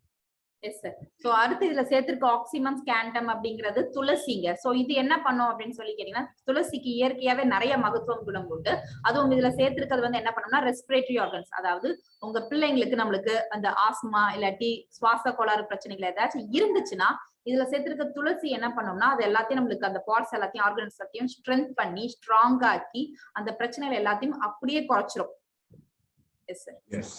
Speaker 2: Yes sir. So அடுத்து இதுல சேர்த்திருக்க ஆக்சிமம் ஸ்கேண்டம் அப்படிங்கிறது துளசிங்க. So இது என்ன பண்ணும் அப்படின்னு சொல்லி கேட்டீங்கன்னா துளசிக்கு இயற்கையாவே நிறைய மகத்துவம் குணம் உண்டு. அதுவும் இதுல சேர்த்திருக்கிறது வந்து என்ன பண்ணும்னா ரெஸ்பிரேட்டரி ஆர்கன்ஸ், அதாவது உங்க பிள்ளைங்களுக்கு நம்மளுக்கு அந்த ஆஸ்மா இல்லாட்டி சுவாச கோளாறு பிரச்சனைகள் ஏதாச்சும் இருந்துச்சுன்னா இதுல சேர்த்திருக்க துளசி என்ன பண்ணும்னா அது எல்லாத்தையும் நம்மளுக்கு அந்த பார்ட்ஸ் எல்லாத்தையும் ஆர்கன்ஸ் எல்லாத்தையும் ஸ்ட்ரென்த் பண்ணி ஸ்ட்ராங் ஆக்கி அந்த பிரச்சனைகள் எல்லாத்தையும் அப்படியே குறைச்சிரும். Yes sir.
Speaker 1: Yes.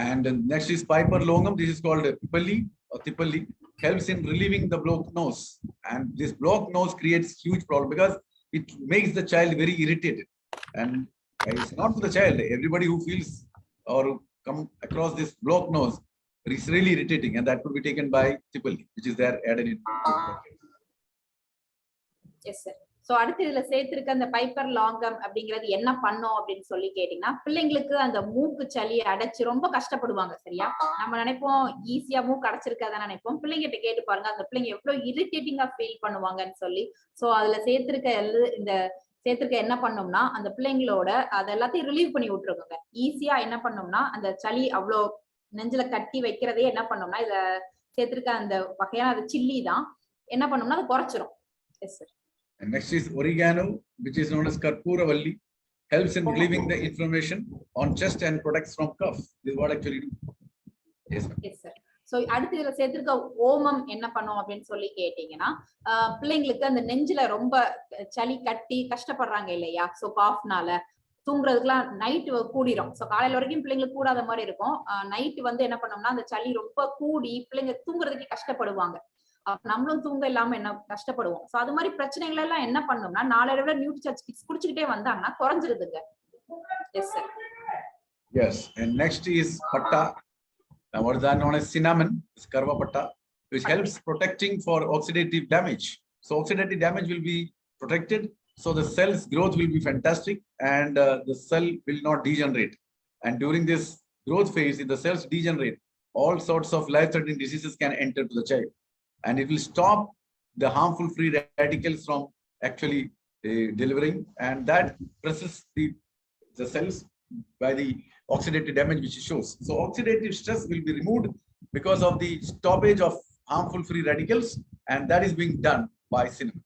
Speaker 1: And next is Piper longum. This is called Tipalli or Tipalli. Helps in relieving the blocked nose. And this blocked nose creates huge problem because it makes the child very irritated. And it's not for the child. Everybody who feels or come across this blocked nose, it's really irritating. And that could be taken by Tipalli, which is there added in.
Speaker 2: Yes, sir. So அடுத்து இதுல சேர்த்திருக்க அந்த piper லாங்கம் அப்படிங்கிறது என்ன பண்ணும் அப்படின்னு சொல்லி கேட்டீங்கன்னா பிள்ளைங்களுக்கு அந்த மூக்கு சளி அடைச்சு ரொம்ப கஷ்டப்படுவாங்க. சரியா, நம்ம நினைப்போம் ஈஸியா மூக்கு அடைச்சிருக்காதான் நினைப்போம். பிள்ளைங்கிட்ட கேட்டு பாருங்க அந்த பிள்ளைங்க எவ்வளவு இரிட்டேட்டிங்கா ஃபீல் பண்ணுவாங்கன்னு சொல்லி. சோ அதுல சேர்த்திருக்க என்ன பண்ணோம்னா அந்த பிள்ளைங்களோட அது எல்லாத்தையும் ரிலீவ் பண்ணி விட்டுருவாங்க. ஈஸியா என்ன பண்ணோம்னா அந்த சளி அவ்வளோ நெஞ்சில கட்டி வைக்கிறதே என்ன பண்ணோம்னா இதுல சேர்த்திருக்க அந்த வகையான சில்லி தான் என்ன பண்ணோம்னா அதை குறைச்சிரும். Yes sir.
Speaker 1: And next is oregano, which is known as Karpooravalli, helps in relieving the inflammation on chest and protects from cough. This is what actually do. Yes,
Speaker 2: yes sir. So அடுத்து இதுல சேர்த்திருக்க ஓமம் என்ன பண்ணும் அப்படின்னு சொல்லி கேட்டீங்கன்னா பிள்ளைங்களுக்கு அந்த நெஞ்சில ரொம்ப சளி கட்டி கஷ்டப்படுறாங்க இல்லையா, சோ காஃப்னால தூங்குறதுக்குலாம் நைட் கூடிரும். சோ காலையில வரைக்கும் பிள்ளைங்களுக்கு கூடாத மாதிரி இருக்கும். நைட் வந்து என்ன பண்ணோம்னா அந்த சளி ரொம்ப கூடி பிள்ளைங்க தூங்குறதுக்கு கஷ்டப்படுவாங்க. நம்மளும் தூங்க இல்லாம என்ன கஷ்டப்படுவோம். சோ அது மாதிரி பிரச்சனைகள் எல்லாம் என்ன பண்ணோம்னா நாளடைவுல நியூட்ரிசார்ஜ் கிட்ஸ் குடிச்சுக்கிட்டே வந்தாங்கன்னா குறைஞ்சிருதுங்க. Yes sir.
Speaker 1: Yes, and next is patta. Now what is that known as cinnamon? It's karva patta, which helps protecting for oxidative damage. So oxidative damage will be protected. So the cell's growth will be fantastic and the cell will not degenerate. And during this growth phase, if the cells degenerate, all sorts of life-threatening diseases can enter to the child. And it will stop the harmful free radicals from actually delivering. And that presses the cells by the oxidative damage which it shows. So oxidative stress will be removed because of the stoppage of harmful free radicals, and that is being done by cinnamon.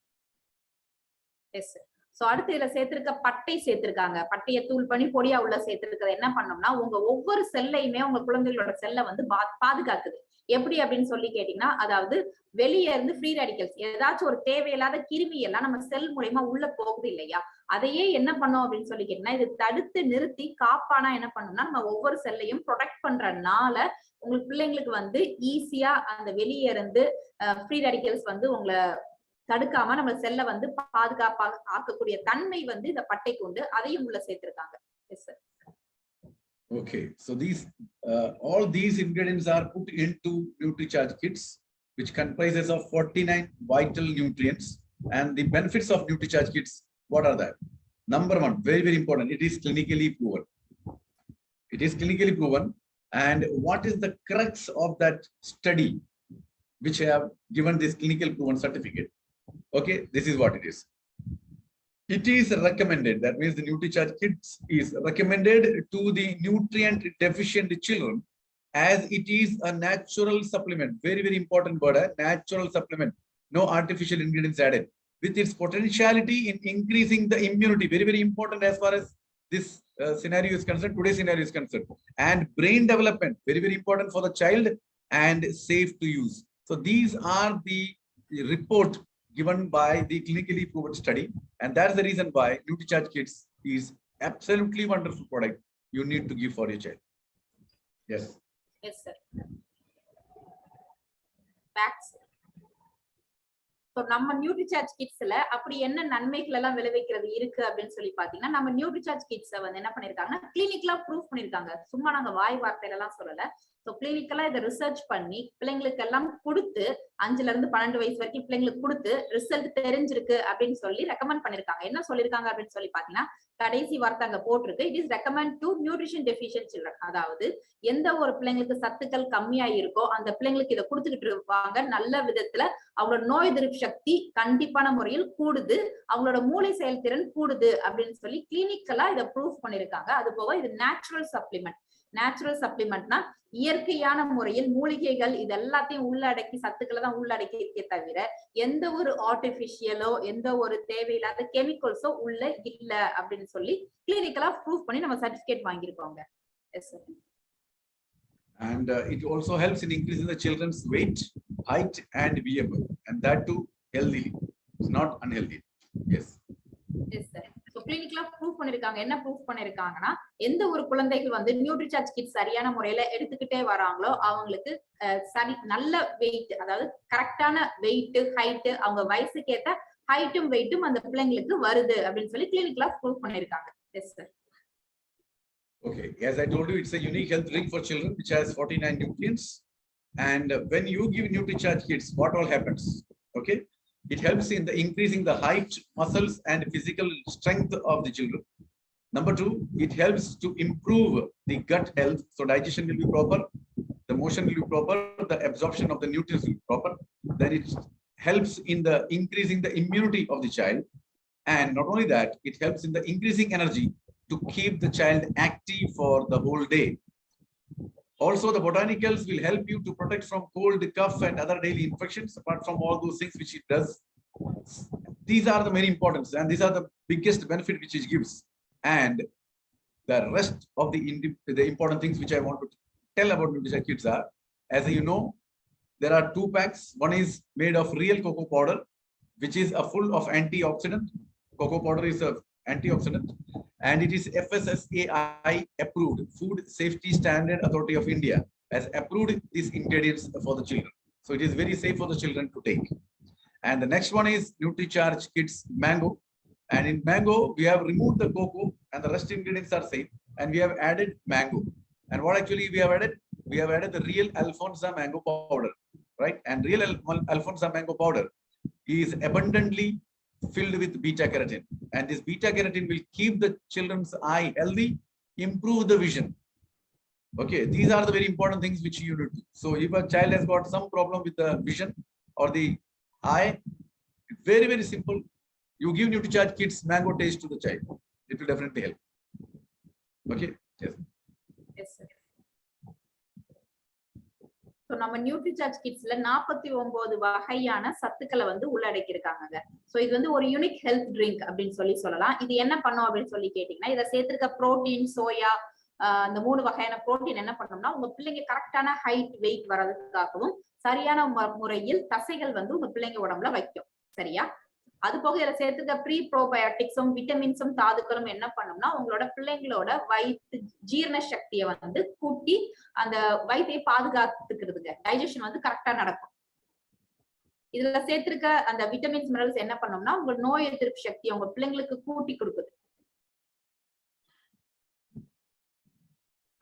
Speaker 2: Yes, sir. So அடுத்து இதுல சேர்த்திருக்க பட்டை சேர்த்திருக்காங்க. பட்டையை தூள் பண்ணி பொடியா உள்ள சேர்த்திருக்கிறது என்ன பண்ணோம்னா உங்க ஒவ்வொரு செல்லையுமே உங்க குழந்தைகளோட செல்லை வந்து பாதுகாக்குது. எப்படி அப்படின்னு சொல்லி கேட்டீங்கன்னா, அதாவது வெளியே இருந்து ஃப்ரீ ரேடிக்கல்ஸ் ஏதாச்சும் ஒரு தேவையில்லாத கிருமி எல்லாம் நம்ம செல் மூலமா உள்ள போகுது இல்லையா, அதையே என்ன பண்ணோம் அப்படின்னு சொல்லி கேட்டீங்கன்னா இது தடுத்து நிறுத்தி காப்பானா என்ன பண்ணோம்னா நம்ம ஒவ்வொரு செல்லையும் ப்ரொடெக்ட் பண்றதுனால உங்களுக்கு பிள்ளைங்களுக்கு வந்து ஈஸியா அந்த வெளியே இருந்து ஃப்ரீ ரேடிக்கல்ஸ் வந்து உங்களை தடுக்காம நம்ம செல்ல வந்து பாதுகாப்பா ஆக்கக்கூடிய தன்மை வந்து இந்த பட்டைக்கு உண்டு. அதையும் உள்ள சேர்த்திருக்காங்க. Yes sir.
Speaker 1: Okay, so all these ingredients are put into Nutricharge kits, which comprises of 49 vital nutrients. And the benefits of Nutricharge kits, what are that? Number one, very, very important, it is clinically proven. It is clinically proven. And what is the crux of that study, which I have given this clinical proven certificate? Okay, this is what it is. It is recommended, that means the Nutricharge kits is recommended to the nutrient deficient children as it is a natural supplement. Very, very important word, natural supplement. No artificial ingredients added. With its potentiality in increasing the immunity, very, very important as far as this scenario is concerned, today's scenario is concerned. And brain development, very, very important for the child and safe to use. So these are the report given by the clinically proven study, and that's the reason why Nutricharge kits is absolutely wonderful product you need to give for your child. Yes.
Speaker 2: Yes, sir. Facts. So நம்ம நியூட்ரிசார்ஜ் கிட்ஸ்ல அப்படி என்ன நன்மைகள் எல்லாம் விளைவிக்கிறது இருக்கு அப்படின்னு சொல்லி பாத்தீங்கன்னா நம்ம நியூட்ரிசார்ஜ் கிட்ஸை வந்து என்ன பண்ணிருக்காங்கன்னா கிளினிக்கலா ப்ரூவ் பண்ணிருக்காங்க. சும்மா நாங்க வாய் வார்த்தையில எல்லாம் சொல்லல. ஸோ கிளினிக்கலா இதை ரிசர்ச் பண்ணி பிள்ளைங்களுக்கு எல்லாம் கொடுத்து 5ல இருந்து 12 வயசு வரைக்கும் பிள்ளைங்களுக்கு கொடுத்து ரிசல்ட் தெரிஞ்சிருக்கு அப்படின்னு சொல்லி ரெக்கமெண்ட் பண்ணிருக்காங்க. என்ன சொல்லிருக்காங்க அப்படின்னு சொல்லி பாத்தீங்கன்னா கடைசி வார்த்தை அங்க போட்டிருக்கு, it is recommend to nutrition deficient children. அதாவது எந்த ஒரு பிள்ளைங்களுக்கு சத்துக்கள் கம்மியா இருக்கோ அந்த பிள்ளைங்களுக்கு இதை கொடுத்துக்கிட்டு இருப்பாங்க. நல்ல விதத்துல அவங்களோட நோய் எதிர்ப்பு சக்தி கண்டிப்பான முறையில் கூடுது, அவங்களோட மூளை செயல்திறன் கூடுது அப்படின்னு சொல்லி கிளினிக்கலா இதை ப்ரூவ் பண்ணிருக்காங்க. அது போக இது நேச்சுரல் சப்ளிமெண்ட். நேச்சுரல் சப்ளிமெண்ட்னா இயற்கையான முறையில் மூலிகைகள் இது எல்லாத்தையும் உள்ளடக்கி சத்துக்களை தான் உள்ளடக்கி இருக்கே தவிர எந்த ஒரு ஆர்டிபிஷியலோ எந்த ஒரு தேவையில்லாத கெமிக்கல்ஸோ உள்ள இல்ல அப்படின்னு சொல்லி கிளினிக்கலா ப்ரூவ் பண்ணி நம்ம சர்டிபிகேட் வாங்கியிருக்கோங்க. Yes sir.
Speaker 1: And it also helps in increasing the children's weight, height, and BMI, and that too healthily. It's not unhealthy. Yes.
Speaker 2: Yes, sir. So clinically proof பண்ணிருக்காங்க. என்ன ப்ரூஃப் பண்ணிருக்காங்கன்னா எந்த ஒரு குழந்தைகள் வந்து நியூட்ரிசார்ஜ் கிட் சரியான முறையில எடுத்துக்கிட்டே வராங்களோ அவங்களுக்கு சரி நல்ல வெயிட், அதாவது கரெக்டான வெயிட் ஹைட் அவங்க வயசுக்கு ஏத்த ஹைட்டும் வெயிட்டும் அந்த பிள்ளைங்களுக்கு வருது அப்படின்னு சொல்லி கிளினிக்கலா ப்ரூஃப் பண்ணிருக்காங்க. S sir.
Speaker 1: Okay, as I told you, it's a unique health drink for children which has 49 nutrients. And when you give Nutricharge kits, what all happens? Okay, it helps in the increasing the height, muscles, and physical strength of the children. Number 2, it helps to improve the gut health. So digestion will be proper, the motion will be proper, the absorption of the nutrients will be proper. Then it helps in the increasing the immunity of the child. And not only that, it helps in the increasing energy to keep the child active for the whole day. Also, the botanicals will help you to protect from cold, cough, and other daily infections, apart from all those things which it does. These are the main importance, and these are the biggest benefit which it gives. And the rest of the important things which I want to tell about Nutricharge kids are, As you know, there are 2 packs. One is made of real cocoa powder, which is a full of antioxidant. Cocoa powder is a antioxidant, and it is FSSAI approved. Food Safety Standard Authority of India has approved these ingredients for the children. So it is very safe for the children to take. And the next one is Nutricharge Kids Mango. And in mango, we have removed the cocoa and the rest ingredients are same. And we have added mango. And what actually we have added? We have added the real Alfonso mango powder, right? And real Alfonso mango powder is abundantly filled with beta carotene. And this beta carotene will keep the children's eye healthy, improve the vision. Okay, these are the very important things which you need to do. So if a child has got some problem with the vision or the eye, very, very simple. You give Nutricharge Kids Mango Taste to the child. It will definitely help. Okay, yes.
Speaker 2: Yes, sir. So நம்ம நியூட்ரிசார்ஜ் கிட்ஸ்ல 49 வகையான சத்துக்களை வந்து உள்ளடக்கி இருக்காங்க. So இது வந்து ஒரு unique health drink அப்படின்னு சொல்லலாம். இது என்ன பண்ணும் அப்படின்னு சொல்லி கேட்டீங்கன்னா, இதை சேர்த்திருக்க புரோட்டீன், சோயா, அந்த 3 வகையான புரோட்டீன் என்ன பண்ணோம்னா உங்க பிள்ளைங்க கரெக்டான ஹைட் வெயிட் வர்றதுக்காகவும் சரியான முறையில் தசைகள் வந்து உங்க பிள்ளைங்க உடம்புல வைக்கும். சரியா? அது போக இதுல சேர்த்துக்க ப்ரீ ப்ரோபயோட்டிக்ஸும் விட்டமின்ஸும் தாதுக்களும் என்ன பண்ணும்னா உங்களோட பிள்ளைங்களோட வயிற்று ஜீரண சக்தியை வந்து கூட்டி அந்த வயிற்றை பாதுகாத்துக்கிறதுங்க. டைஜஷன் வந்து கரெக்டா நடக்கும். இதுல சேர்த்திருக்க அந்த விட்டமின்ஸ் மினரல்ஸ் என்ன பண்ணோம்னா உங்க நோய் எதிர்ப்பு சக்தியை உங்க பிள்ளைங்களுக்கு கூட்டி கொடுக்குது.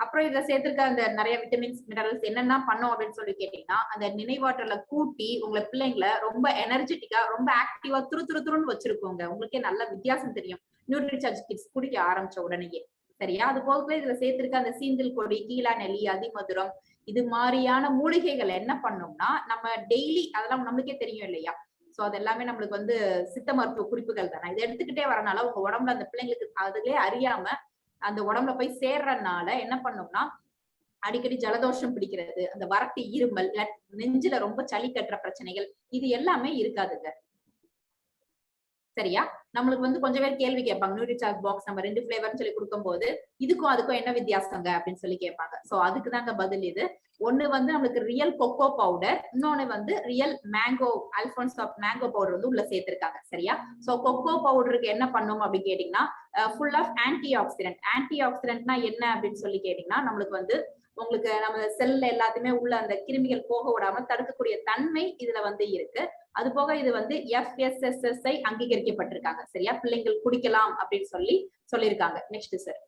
Speaker 2: அப்புறம் இதுல சேர்த்திருக்க அந்த நிறைய விட்டமின்ஸ் மினரல்ஸ் என்னென்ன பண்ணும் அப்படின்னு சொல்லி கேட்டீங்கன்னா, அந்த நினைவாற்றலை கூட்டி உங்களை பிள்ளைங்களை ரொம்ப எனர்ஜெட்டிக்கா, ரொம்ப ஆக்டிவா துருன்னு வச்சிருக்கோங்க. உங்களுக்கே நல்ல வித்தியாசம் தெரியும் நியூட்ரிசார்ஜ் கிட்ஸ் குடிக்க ஆரம்பிச்ச உடனேயே. சரியா? அது போகவே இதுல சேர்த்திருக்க அந்த சீந்தில் கொடி, கீழா நெல்லி, அதிமதுரம், இது மாதிரியான மூலிகைகள் என்ன பண்ணோம்னா நம்ம டெய்லி, அதெல்லாம் நம்மளுக்கே தெரியும் இல்லையா? சோ அது எல்லாமே நம்மளுக்கு வந்து சித்த மருத்துவ குறிப்புகள் தானே. இதை எடுத்துக்கிட்டே வரனால உங்க உடம்புல அந்த பிள்ளைங்களுக்கு அதுலயே அறியாம அந்த உடம்புல போய் சேர்றதுனால என்ன பண்ணும்னா அடிக்கடி ஜலதோஷம் பிடிக்கிறது, அந்த வறட்டு இருமல், நெஞ்சில ரொம்ப சளி கட்டுற பிரச்சனைகள், இது எல்லாமே இருக்காதுங்க. சரியா? நம்மளுக்கு வந்து கொஞ்சம் பேர் கேள்வி கேட்பாங்க, நியூட்ரிசார்ஜ் பாக்ஸ் நம்ம 2 ஃபிளேவர்னு சொல்லி கொடுக்கும்போது இதுக்கும் அதுக்கும் என்ன வித்தியாசங்க அப்படின்னு சொல்லி கேட்பாங்க. சோ அதுக்கு தாங்க பதில் இது. ஒண்ணு வந்து நம்மளுக்கு ரியல் கொக்கோ பவுடர், இன்னொன்னு வந்து real mango Alphonso mango powder வந்து உள்ள சேர்த்திருக்காங்க. சரியா? சோ கொக்கோ பவுடருக்கு என்ன பண்ணும் அப்படின்னு கேட்டீங்கன்னா ஃபுல் ஆஃப் ஆன்டி ஆக்சிடென்ட். ஆன்டி ஆக்சிடென்ட்னா என்ன அப்படின்னு சொல்லி கேட்டீங்கன்னா நம்மளுக்கு வந்து உங்களுக்கு நம்ம செல்ல எல்லாத்தையுமே உள்ள அந்த கிருமிகள் போக விடாம தடுக்கக்கூடிய தன்மை இதுல வந்து இருக்கு. அது போக இது வந்து FSSSI அங்கீகரிக்கப்பட்டிருக்காங்க. சரியா? பிள்ளைங்கள் குடிக்கலாம் அப்படின்னு சொல்லியிருக்காங்க. Next sir.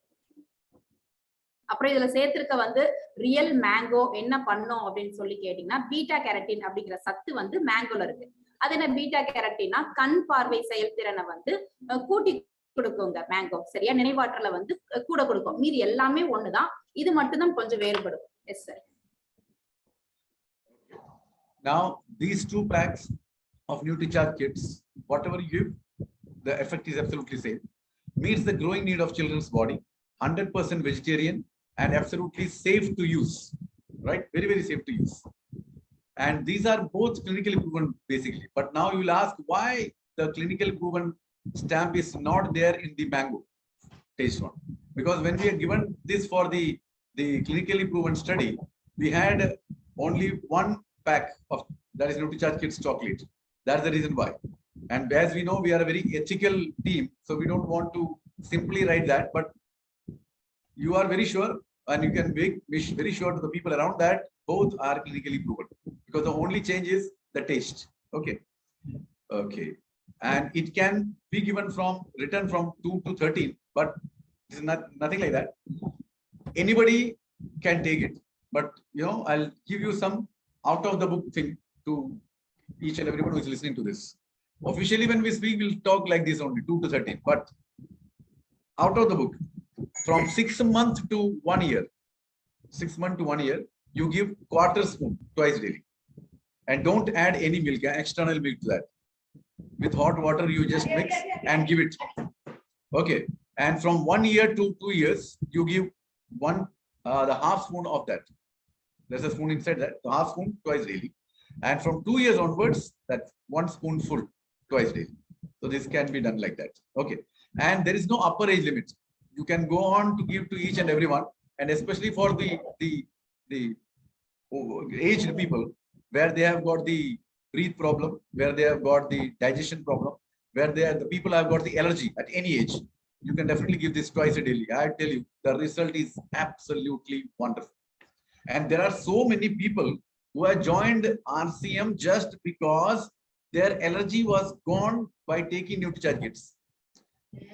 Speaker 2: அப்புறம் இதுல சேர்த்திருக்க வந்து ரியல் மேங்கோ என்ன பண்ணும் அப்படின்னு சொல்லி கேட்டீங்கன்னா பீட்டா கேரட்டின் அப்படிங்கிற சத்து வந்து மேங்கோல இருக்கு. அது என்ன பீட்டா கேரட்டினா கண் பார்வை செயல்திறனை வந்து கூட்டி கொடுக்குங்க மேங்கோ. சரியா? நினைவாற்றலை வந்து கூட கொடுக்கும். மீதி எல்லாமே ஒண்ணுதான், இது மட்டும்தான் கொஞ்சம் வேறுபடும். Yes sir.
Speaker 1: Now these 2 packs of Nutricharge Kids, whatever you give, the effect is absolutely same. Meets the growing need of children's body, 100% vegetarian and absolutely safe to use, right? Very, very safe to use. And these are both clinically proven basically. But now you will ask why the clinically proven stamp is not there in the mango taste one. Because when we are given this for the clinically proven study, we had only 1 pack of that is Nutricharge Kids chocolate. That's the reason why. And as we know, we are a very ethical team, so we don't want to simply write that, but you are very sure and you can be very sure to the people around that both are clinically proven, because the only change is the taste. Okay. And it can be given from written from 2 to 13, but it's nothing like that. Anybody can take it, but you know, I'll give you some out of the book thing to each and everyone who is listening to this. Officially, when we speak, we'll talk like this only 2 to 13, but out of the book, from 6 months to 1 year, 6 months to 1 year, you give 1/4 spoon twice daily, and don't add any milk, external milk to that. With hot water, you just mix and give it. Okay, and from 1 year to 2 years, you give the half spoon of that. There's a spoon inside that, the half spoon twice daily. And from 2 years onwards, that's 1 spoonful twice daily. So this can be done like that. Okay, and there is no upper age limit. You can go on to give to each and everyone, and especially for the aged people, where they have got the breath problem, where they have got the digestion problem, where the people have got the allergy at any age, you can definitely give this twice a daily. I tell you, the result is absolutely wonderful. And there are so many people who have joined RCM just because their allergy was gone by taking Nutricharge kits.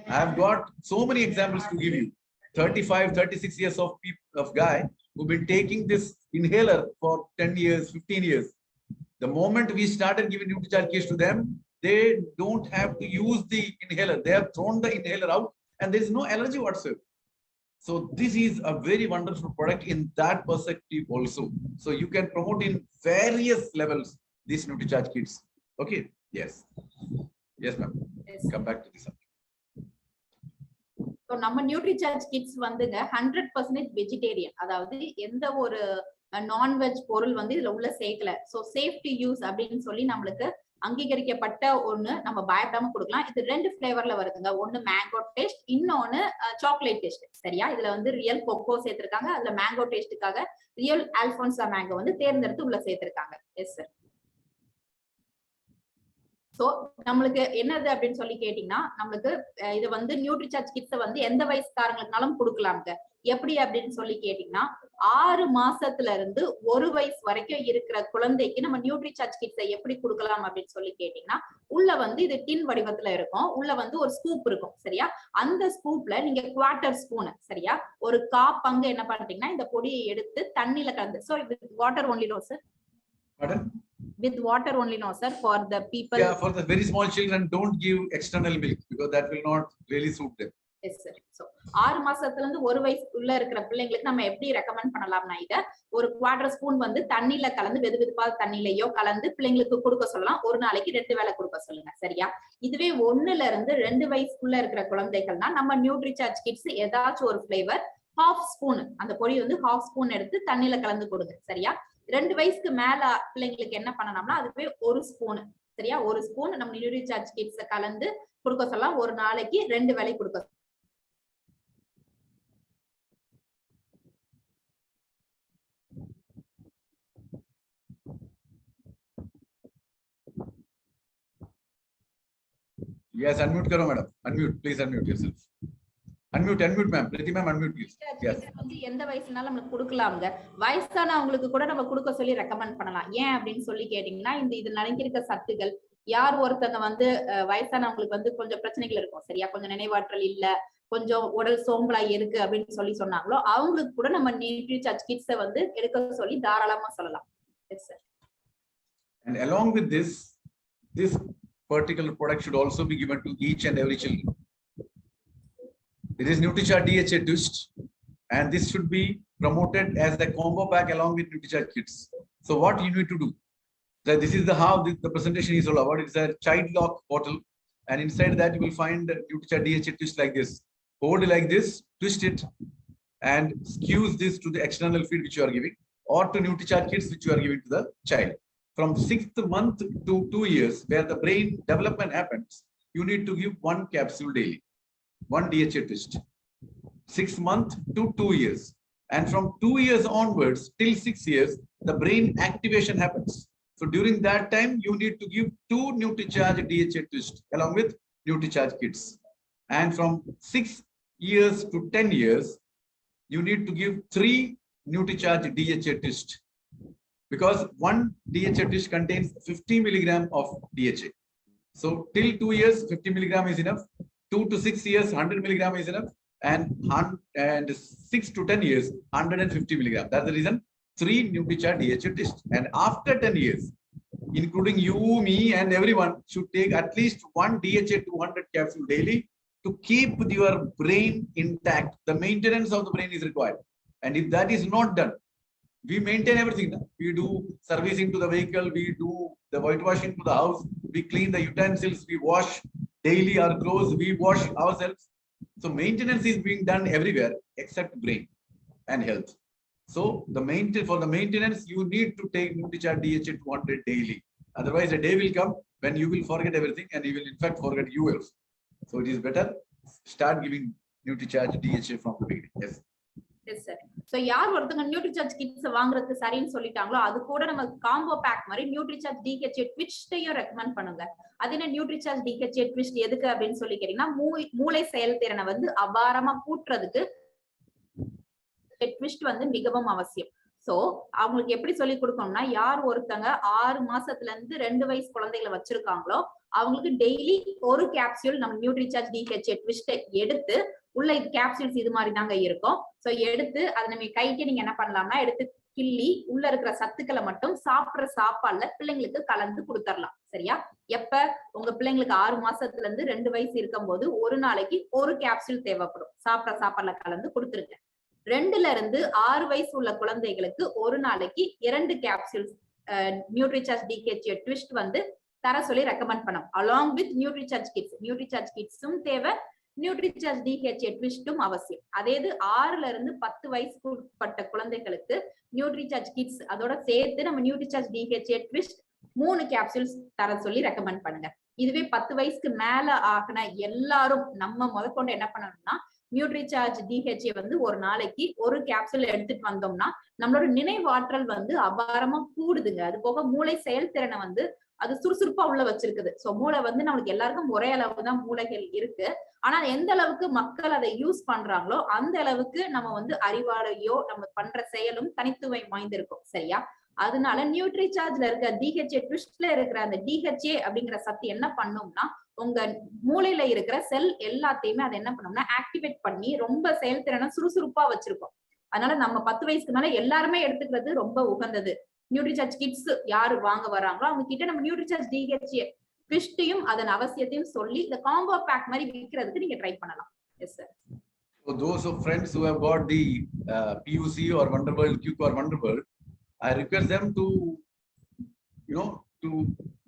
Speaker 1: I have got so many examples to give you. 35, 36 years of guy who've been taking this inhaler for 10 years, 15 years. The moment we started giving Nutricharge kits to them, they don't have to use the inhaler. They have thrown the inhaler out and there is no allergy whatsoever. So this is a very wonderful product in that perspective also. So you can promote in various levels these Nutricharge kits. Okay. Yes. Yes, ma'am.
Speaker 2: Yes.
Speaker 1: Come back to this.
Speaker 2: So நம்ம Nutricharge kids வந்துங்க 100% vegetarian, அதாவது எந்த ஒரு non veg பொருள் வந்து இதுல உள்ள சேர்க்கல. சோ சேஃப்டி யூஸ் அப்படின்னு சொல்லி நம்மளுக்கு அங்கீகரிக்கப்பட்ட ஒண்ணு, நம்ம பயப்படாம கொடுக்கலாம். இது 2 ஃபிளேவர்ல வருதுங்க. ஒன்னு மேங்கோ டேஸ்ட், இன்னொன்னு சாக்லேட் டேஸ்ட். சரியா? இதுல வந்து ரியல் கொக்கோ சேர்த்திருக்காங்க. அதுல மேங்கோ டேஸ்டுக்காக ரியல் அல்போன்சா மேங்கோ வந்து தேர்ந்தெடுத்து உள்ள சேர்த்திருக்காங்க. Yes sir. சோ நம்மளுக்கு என்னது அப்படின்னு சொல்லி கேட்டீங்கன்னா, நம்மளுக்கு இது வந்து நியூட்ரிசார்ஜ் கிட்ஸ் வந்து எந்த வயசுக்காரங்களுக்குனாலும் கொடுக்கலாம்ங்க. எப்படி அப்படின்னு சொல்லி கேட்டீங்கன்னா, 6 மாசத்துல இருந்து 1 வயசு வரைக்கும் இருக்கிற குழந்தைக்கு நம்ம நியூட்ரிசார்ஜ் கிட்ஸை எப்படி கொடுக்கலாம் அப்படின்னு சொல்லி கேட்டீங்கன்னா, உள்ள வந்து இது டின் வடிவத்துல இருக்கும். உள்ள வந்து ஒரு ஸ்கூப் இருக்கும். சரியா? அந்த ஸ்கூப்ல நீங்க 1/4 ஸ்பூன், சரியா, ஒரு 1/4 பங்கு என்ன பண்றீங்கன்னா இந்த பொடியை எடுத்து தண்ணியில கலந்து, so with water only no sir.
Speaker 1: Pardon?
Speaker 2: With water only no sir, for the people.
Speaker 1: Yeah, for the very small children, don't give external milk because that will not really suit them.
Speaker 2: Yes sir. So 6 மாசத்துல இருந்து 1 வயசுக்குள்ள இருக்கிற பிள்ளைங்களுக்கு நம்ம எப்படி recommend பண்ணலாம்னா, இத ஒரு 1/4 ஸ்பூன் வந்து தண்ணியில கலந்து வெதுவெதுப்பா தண்ணியிலயோ கலந்து பிள்ளைங்களுக்கு கொடுக்க சொல்லலாம். ஒரு நாளைக்கு 2 வேளை கொடுக்க சொல்லுங்க. சரியா? இதுவே 1ல இருந்து 2 வயசுக்குள்ள இருக்கிற குழந்தைகள்னா நம்ம நியூட்ரிசார்ஜ் கிட்ஸ் ஏதாச்சும் ஒரு ஃபிளேவர் 1/2 ஸ்பூன், அந்த பொடி வந்து 1/2 ஸ்பூன் எடுத்து தண்ணியில கலந்து கொடுங்க. சரியா? 2 வயசுக்கு மேல பிள்ளைங்களுக்கு என்ன பண்ணணும்னா அதுவே 1 ஸ்பூன், சரியா, 1 ஸ்பூன் நம்ம நியூட்ரிசார்ஜ் கிட்ஸ் கலந்து கொடுக்க சொல்லலாம். ஒரு நாளைக்கு 2 வேளை கொடுக்க.
Speaker 1: Yes, unmute karo madam. Unmute, please unmute yourself. Unmute ma'am. Preethi ma'am, unmute please. Yes.
Speaker 2: வந்து எந்த வயசுனாலும் நமக்கு கொடுக்கலாம்ங்க. வயசானவங்களுக்கு கூட நம்ம கொடுக்க சொல்லி ரெக்கமெண்ட் பண்ணலாம். ஏன் அப்படின்னு சொல்லி கேட்டீங்கன்னா, இது நடக்கிற சத்துக்கள், யார் ஒருத்தங்க வந்து வயசானவங்களுக்கு வந்து கொஞ்சம் பிரச்சனைகள் இருக்கும். சரியா? கொஞ்சம் நினைவாற்றல் இல்ல, கொஞ்சம் உடல் சோம்பலா இருக்கு அப்படின்னு சொல்லி சொன்னாங்களோ அவங்களுக்கு கூட நம்ம நியூட்ரிசார்ஜ் கிட்ஸை வந்து எடுக்க சொல்லி தாராளமா சொல்லலாம். S sir.
Speaker 1: And along with this particular product should also be given to each and every children. It is Nutricharge DHA twist, and this should be promoted as the combo pack along with Nutricharge kits. So what you need to do? So this is how the presentation is all about. It's a child lock bottle, and inside that you will find Nutricharge DHA twist like this. Hold like this, twist it, and squeeze this to the external feed which you are giving, or to Nutricharge kits which you are giving to the child. From 6th month to 2 years, where the brain development happens, you need to give 1 capsule daily, 1 DHA twist. 6 months to 2 years. And from 2 years onwards till 6 years, the brain activation happens. So during that time, you need to give 2 Nutricharge DHA twist along with Nutricharge kits. And from 6 years to 10 years, you need to give 3 Nutricharge DHA twist. Because 1 DHA twist contains 50 milligram of DHA. So till 2 years, 50 milligram is enough. 2 to 6 years, 100 milligram is enough. And 6 to 10 years, 150 milligram. That's the reason 3 Nutricharge DHA twist. And after 10 years, including you, me, and everyone should take at least 1 DHA 200 capsule daily to keep your brain intact. The maintenance of the brain is required. And if that is not done, we maintain everything. We do servicing to the vehicle, we do the whitewashing to the house, we clean the utensils, we wash daily our clothes, we wash ourselves. So maintenance is being done everywhere except brain and health. So for the maintenance, you need to take Nutricharge DHA 200 daily. Otherwise, a day will come when you will forget everything and you will in fact forget you also. So it is better start giving Nutricharge DHA from the beginning. Yes.
Speaker 2: Yes sir. So யார் ஒருத்தங்க Nutricharge kids வாங்குறதுக்கு சரின்னு சொல்லிட்டாங்களோ அது கூட நம்ம combo back மாதிரி Nutricharge DHA ட்விஸ்டையும் recommend பண்ணுங்க. அது என்ன நியூட்ரிசார்ஜ் டிஹெச்ஏ ட்விஸ்ட் எதுக்கு அப்படின்னு சொல்லி கேட்டீங்கன்னா, மூளை செயல்திறனை வந்து அபாரமா கூட்டுறதுக்கு ட்விஸ்ட் வந்து மிகவும் அவசியம். சோ அவங்களுக்கு எப்படி சொல்லி கொடுக்கணும்னா, யார் ஒருத்தங்க 6 மாசத்துல இருந்து 2 வயசு குழந்தைகளை வச்சிருக்காங்களோ அவங்களுக்கு டெய்லி ஒரு கேப்சூல் நம்ம நியூட்ரிசார்ஜ் டிஹெச்ஏ ட்விஸ்ட் எடுத்து, உள்ள கேப்சூல்ஸ் இது மாதிரி தாங்க இருக்கும். சோ எடுத்து அதை நம்ம கைக்கு நீங்க என்ன பண்ணலாம்னா எடுத்து கிள்ளி உள்ள இருக்கிற சத்துக்களை மட்டும் சாப்பிடுற சாப்பாடுல பிள்ளைங்களுக்கு கலந்து கொடுத்துடலாம். சரியா? எப்ப உங்க பிள்ளைங்களுக்கு 6 மாசத்துல இருந்து 2 வயசு இருக்கும் போது ஒரு நாளைக்கு ஒரு கேப்சூல் தேவைப்படும். சாப்பிடுற சாப்பாடுல கலந்து கொடுத்துருங்க. 2ல இருந்து 6 வயசு உள்ள குழந்தைகளுக்கு ஒரு நாளைக்கு 2 கேப்சூல்ஸ் நியூட்ரிசார்ஜ் டிஹெச்ஏ ட்விஸ்ட் வந்து தர சொல்லி ரெக்கமெண்ட் பண்ணோம். Along with Nutricharge kids. Nutricharge கிட்ஸும் தேவை, நியூட்ரிசார்ஜ் டிஹெச்ஏ ட்விஸ்டும் அவசியம். அதே இது 6ல இருந்து 10 வயசுக்கு உட்பட்ட குழந்தைகளுக்கு நியூட்ரிசார்ஜ் கிட்ஸ் அதோட சேர்த்து நம்ம நியூட்ரிசார்ஜ் டிஹெச்ஏ ட்விஸ்ட் 3 கேப்சூல்ஸ் தர சொல்லி ரெக்கமெண்ட் பண்ணுங்க. இதுவே 10 வயசுக்கு மேல ஆகின எல்லாரும் நம்ம முதற்கொண்டு என்ன பண்ணணும்னா, நியூட்ரிசார்ஜ் டிஹெச்ஏ வந்து ஒரு நாளைக்கு ஒரு கேப்சூல் எடுத்துட்டு வந்தோம்னா நம்மளோட நினைவாற்றல் வந்து அபாரமா கூடுதுங்க. அது போக மூளை செயல்திறனை வந்து அது சுறுசுறுப்பா உள்ள வச்சிருக்குது. சோ மூளை வந்து நம்மளுக்கு எல்லாருக்கும் ஒரே அளவு தான் மூளைகள் இருக்கு. ஆனா எந்த அளவுக்கு மக்கள் அதை யூஸ் பண்றாங்களோ அந்த அளவுக்கு நம்ம வந்து அறிவாளையோ நம்ம பண்ற செயலும் தனித்துவம் வாய்ந்திருக்கும். சரியா? அதனால நியூட்ரிசார்ஜ்ல இருக்க டிஹெச்ஏ ட்விஸ்ட்ல இருக்கிற அந்த டிஹெச்ஏ அப்படிங்கிற சத்து என்ன பண்ணும்னா, உங்க மூளையில இருக்கிற செல் எல்லாத்தையுமே அதை என்ன பண்ணோம்னா ஆக்டிவேட் பண்ணி ரொம்ப செயல்திறனை சுறுசுறுப்பா வச்சிருக்கோம். அதனால நம்ம 10 வயசுக்கு மேல எல்லாருமே எடுத்துக்கிறது ரொம்ப உகந்தது. நியூட்ரிசார்ஜ் கிட்ஸ் யாரு வாங்க வராங்களோ அவங்க கிட்ட நம்ம நியூட்ரிசார்ஜ் டிஹெச்ஏ ட்விஸ்டையும் அதன் அவசியத்தையும் சொல்லி இந்த காம்போ பேக் மாதிரி விற்கிறதுக்கு நீங்க ட்ரை பண்ணலாம். Yes sir.
Speaker 1: So those of friends who have got the PUC or Wonderworld, Q or Wonderworld, I request them to, to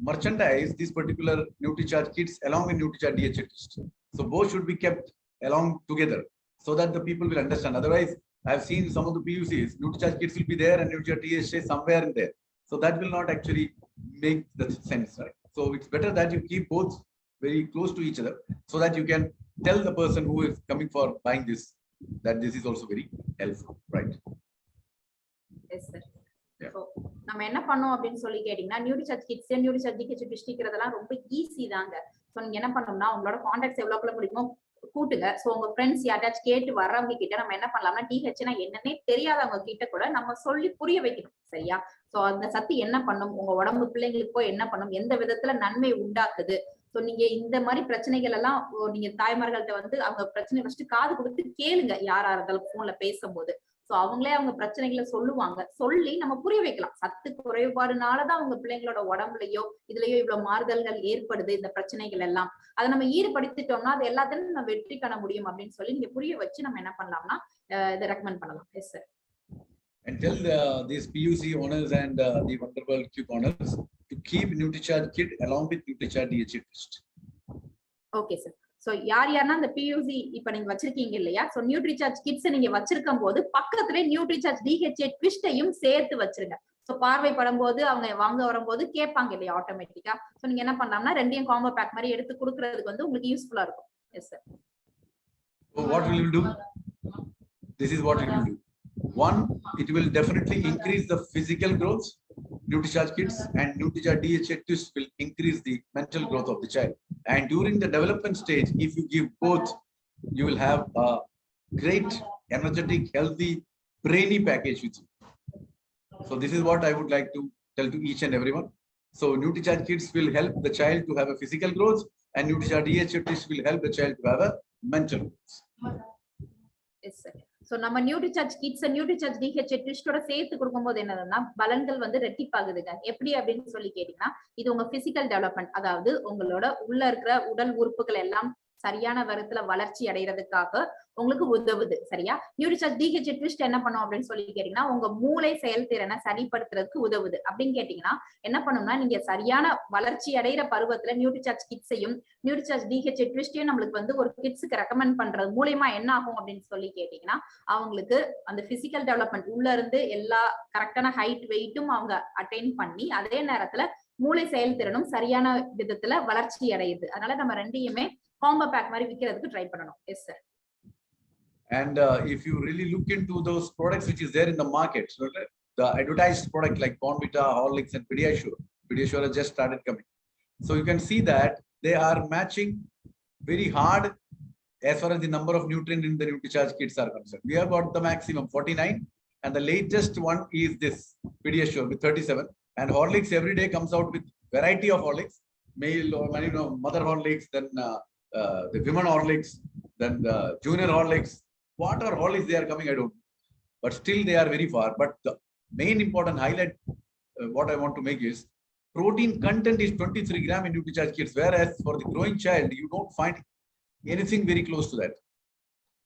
Speaker 1: merchandise these particular Nutricharge kits along with Nutricharge DHA twist. So both should be kept along together so that the people will understand. Otherwise, I've seen some of the PUCs, Nutricharge kits will be there and Nutricharge DHA somewhere in there. So that will not actually make the sense, right? So it's better that you keep both very close to each other so that you can tell the person who is coming for buying this that this is also very helpful, right?
Speaker 2: Yes, sir. So நம்ம என்ன பண்ணோம் அப்படின்னு சொல்லி கேட்டீங்கன்னா, Nutricharge kids, Nutricharge DHA ட்விஸ்ட்ங்கிறதெல்லாம் ரொம்ப easy தாங்க. So நீங்க என்ன பண்ணணும்னா உங்களோட கான்டாக்ட்ஸ் எவ்வளவுக்குள்ள முடியுமோ கூட்டுங்க. சோ உங்க ஃப்ரெண்ட்ஸ் யாராச்சும் கேட்டு வர்றவங்க கிட்ட நம்ம என்ன பண்ணலாம்னா டிஹெச்னா என்னன்னே தெரியாதவங்க கிட்ட கூட நம்ம சொல்லி புரிய வைக்கணும். சரியா? சோ அந்த சத்து என்ன பண்ணும், உங்க உடம்பு பிள்ளைங்களுக்கோ என்ன பண்ணும், எந்த விதத்துல நன்மை உண்டாக்குது. சோ நீங்க இந்த மாதிரி பிரச்சனைகள் எல்லாம் நீங்க தாய்மார்கள்ட்ட வந்து அவங்க பிரச்சனை ஃபர்ஸ்ட் காது கொடுத்து கேளுங்க. யாரா இருந்தாலும் போன்ல பேசும்போது சோ அவங்களே அவங்க பிரச்சனைகளை சொல்லுவாங்க. சொல்லி நம்ம புரிய வைக்கலாம். சத்து குறைபாடுனாலதான் அவங்க பிள்ளைங்களோட உடம்புலயோ இதுலயோ இவ்வளவு மாறுதல்கள் ஏற்படுது, இந்த பிரச்சனைகள் எல்லாம். அதை நம்ம ஈடுபடுத்திட்டோம்னா அது எல்லாத்தையும் நம்ம வெற்றி காண முடியும் அப்படின்னு சொல்லி நீங்க புரிய வச்சு நம்ம என்ன பண்ணலாம்னா இதை ரெக்கமெண்ட் பண்ணலாம். S sir.
Speaker 1: And tell these PUC owners and the Wonderworld Q owners to keep Nutricharge kit along with Nutricharge DHA twist.
Speaker 2: Okay sir. So யாருன்னா அந்த பியூசி இப்ப நீங்க வச்சிருக்கீங்க இல்லையா, சோ நியூட்ரிசார்ஜ் கிட்ஸ் நீங்க வச்சிருக்கும் போது பக்கத்துல நியூட்ரிசார்ஜ் டிஹெச்ஏ ட்விஸ்டையும் சேர்த்து வச்சிருங்க. சோ பார்வைப்படும் போது அவங்க வாங்க வரும்போது கேட்பாங்க இல்லையா ஆட்டோமேட்டிக்கா. சோ நீங்க என்ன பண்ணலாம்னா ரெண்டையும் காம்போ பேக் மாதிரி எடுத்து கொடுக்கறதுக்கு வந்து உங்களுக்கு யூஸ்ஃபுல்லா இருக்கும். Yes sir.
Speaker 1: So what will you do? This is what you will do. One, it will definitely increase the physical growth. Nutricharge kits and Nutricharge DHA twist will increase the mental growth of the child. And during the development stage, if you give both, you will have a great, energetic, healthy, brainy package with you. So this is what I would like to tell to each and everyone. So Nutricharge kits will help the child to have a physical growth, and Nutricharge DHA twist will help the child to have a mental growth.
Speaker 2: Yes, sir. So நம்ம Nutricharge kids Nutricharge DHA ட்விஸ்டோட சேர்த்து கொடுக்கும்போது என்னதுன்னா பலன்கள் வந்து ரெட்டிப்பாகுதுங்க. எப்படி அப்படின்னு சொல்லி கேட்டீங்கன்னா, இது உங்க பிசிக்கல் டெவலப்மெண்ட், அதாவது உங்களோட உள்ள இருக்கிற உடல் உறுப்புகள் எல்லாம் சரியான விதத்துல வளர்ச்சி அடைகிறதுக்காக உங்களுக்கு உதவுது. சரியா? நியூட்ரிசார்ஜ் டிஹெச்ஏ ட்விஸ்ட் என்ன பண்ணும் அப்படின்னு சொல்லி கேட்டீங்கன்னா, உங்க மூளை செயல்திறனை சரிப்படுத்துறதுக்கு உதவுது. அப்படின்னு கேட்டீங்கன்னா என்ன பண்ணும்னா, நீங்க சரியான வளர்ச்சி அடைகிற பருவத்துல நியூட்ரிசார்ஜ் கிட்ஸையும் நியூட்ரிசார்ஜ் டிஹெச்ஏ ட்விஸ்டையும் நம்மளுக்கு வந்து ஒரு கிட்ஸுக்கு ரெக்கமெண்ட் பண்றது மூலியமா என்ன ஆகும் அப்படின்னு சொல்லி கேட்டீங்கன்னா, அவங்களுக்கு அந்த பிசிக்கல் டெவலப்மெண்ட் உள்ள இருந்து எல்லா கரெக்டான ஹைட் வெயிட்டும் அவங்க அட்டைன் பண்ணி அதே நேரத்துல மூளை செயல்திறனும் சரியான விதத்துல வளர்ச்சி அடையுது. அதனால நம்ம ரெண்டையுமே காம்போ பேக் மாதிரி விற்கிறதுக்கு ட்ரை பண்ணணும். S sir.
Speaker 1: And if you really look into those products which is there in the market, so the advertised product like Bonvita, Horlicks, and Pediasure has just started coming. So you can see that they are matching very hard as far as the number of nutrients in the Nutricharge kits are concerned. We have got the maximum 49, and the latest one is this Pediasure with 37. And Horlicks every day comes out with variety of Horlicks, male or mother Horlicks, then the women Horlicks, then the junior Horlicks. What are Horlicks they are coming, I don't know. But still they are very far. But the main important highlight, what I want to make is, protein content is 23 gram in Nutricharge kits, whereas for the growing child, you don't find anything very close to that.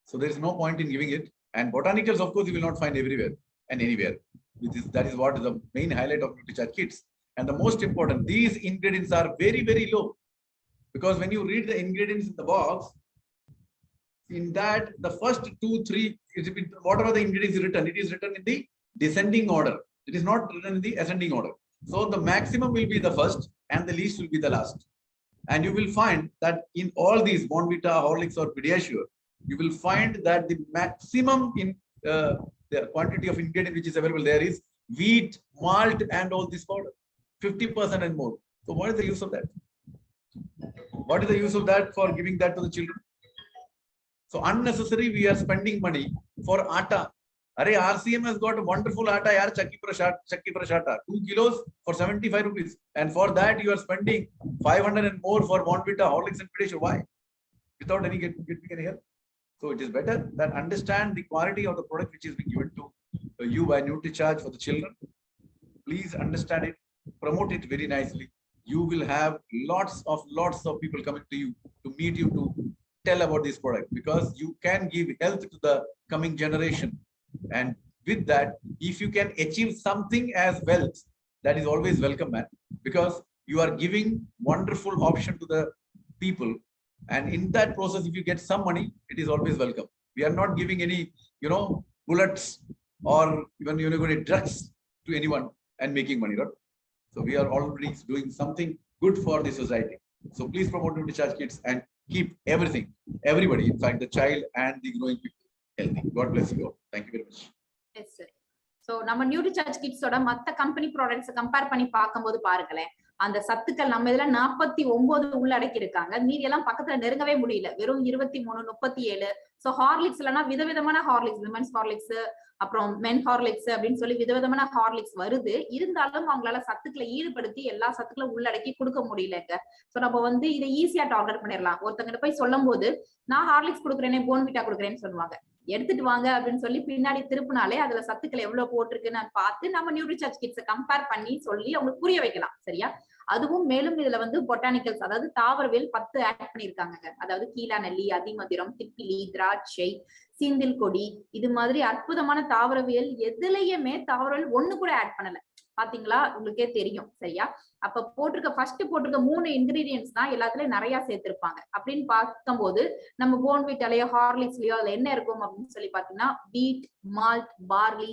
Speaker 1: So there is no point in giving it. And botanicals, of course, you will not find everywhere and anywhere. That is what is the main highlight of Nutricharge kits. And the most important, these ingredients are very, very low. Because when you read the ingredients in the box, in that the first 2, 3, whatever the ingredients is written, it is written in the descending order. It is not written in the ascending order. So the maximum will be the first and the least will be the last. And you will find that in all these Bonvita, Horlicks, or Pediasure, you will find that the maximum in the quantity of ingredient which is available there is wheat, malt, and all this powder, 50% and more. So what is the use of that? What is the use of that for giving that to the children? So unnecessary, we are spending money for atta. Arey, RCM has got a wonderful atta, yaar, chakki prashata, 2 kilos for 75 rupees. And for that, you are spending 500 and more for Bonvita, Horlicks, and Pediasure. Why? Without any getting any help. So it is better that understand the quality of the product which is being given to you by Nutricharge for the children. Please understand it, promote it very nicely. You will have lots of people coming to you to meet you to tell about this product, because you can give health to the coming generation. And with that, if you can achieve something as wealth, that is always welcome, man, because you are giving wonderful option to the people. And in that process, if you get some money, it is always welcome. We are not giving any, bullets or even drugs to anyone and making money, right? So we are already doing something good for the society. So please promote Nutricharge kits and keep everybody, in fact, the child and the growing people, healthy. God bless you all. Thank you very much.
Speaker 2: Yes, sir. So நம்ம Nutricharge kits ஓட மத்த company products compare பண்ணி பார்க்கும்போது பாருங்களேன், அந்த சத்துக்கள் நம்ம இதுல 49 உள்ளடக்கி இருக்காங்க. மீதி எல்லாம் பக்கத்துல நெருங்கவே முடியல, வெறும் 23, 37. சோ ஹார்லிக்ஸ்லனா விதவிதமான ஹார்லிக்ஸ், விமென்ஸ் ஹார்லிக்ஸ், அப்புறம் மென் ஹார்லிக்ஸ் அப்படின்னு சொல்லி விதவிதமான ஹார்லிக்ஸ் வருது. இருந்தாலும் அவங்களால சத்துக்களை ஈடுபடுத்தி எல்லா சத்துக்களும் உள்ளடக்கி கொடுக்க முடியலங்க. சோ நம்ம இதை ஈஸியா டார்கெட் பண்ணிடலாம். ஒருத்தங்கிட்ட போய் சொல்லும் போது, நான் ஹார்லிக்ஸ் கொடுக்குறேனே, போன்விட்டா கொடுக்குறேன்னு சொல்லுவாங்க. எடுத்துட்டு வாங்க அப்படின்னு சொல்லி பின்னாடி திருப்பினாலே அதுல சத்துக்கள் எவ்வளவு போட்டிருக்குன்னு பார்த்து நம்ம Nutricharge கிட்ஸை கம்பேர் பண்ணி சொல்லி அவங்களுக்கு புரிய வைக்கலாம். சரியா? அதுவும் மேலும் இதுல பொட்டானிக்கல்ஸ், அதாவது தாவரவியல் 10 ஆட் பண்ணிருக்காங்க. அதாவது கீழா நெல்லி, அதிமதுரம், திப்பிலி, திராட்சை, சீந்தில் கொடி, இது மாதிரி அற்புதமான தாவரவியல் எதுலயுமே தாவரவியல் ஒண்ணு கூட ஆட் பண்ணல. பாத்தீங்களா? உங்களுக்கே தெரியும். சரியா? அப்ப போட்டிருக்க 3 இன்கிரீடியன்ஸ் தான் எல்லாத்துலயும் நிறைய சேர்த்திருப்பாங்க. அப்படின்னு பார்க்கும்போது நம்ம போன்விட்டாலயோ ஹார்லிக்ஸ்லயோ அதுல என்ன இருக்கும் அப்படின்னு சொல்லி பாத்தீங்கன்னா, வீட், மால்ட், பார்லி,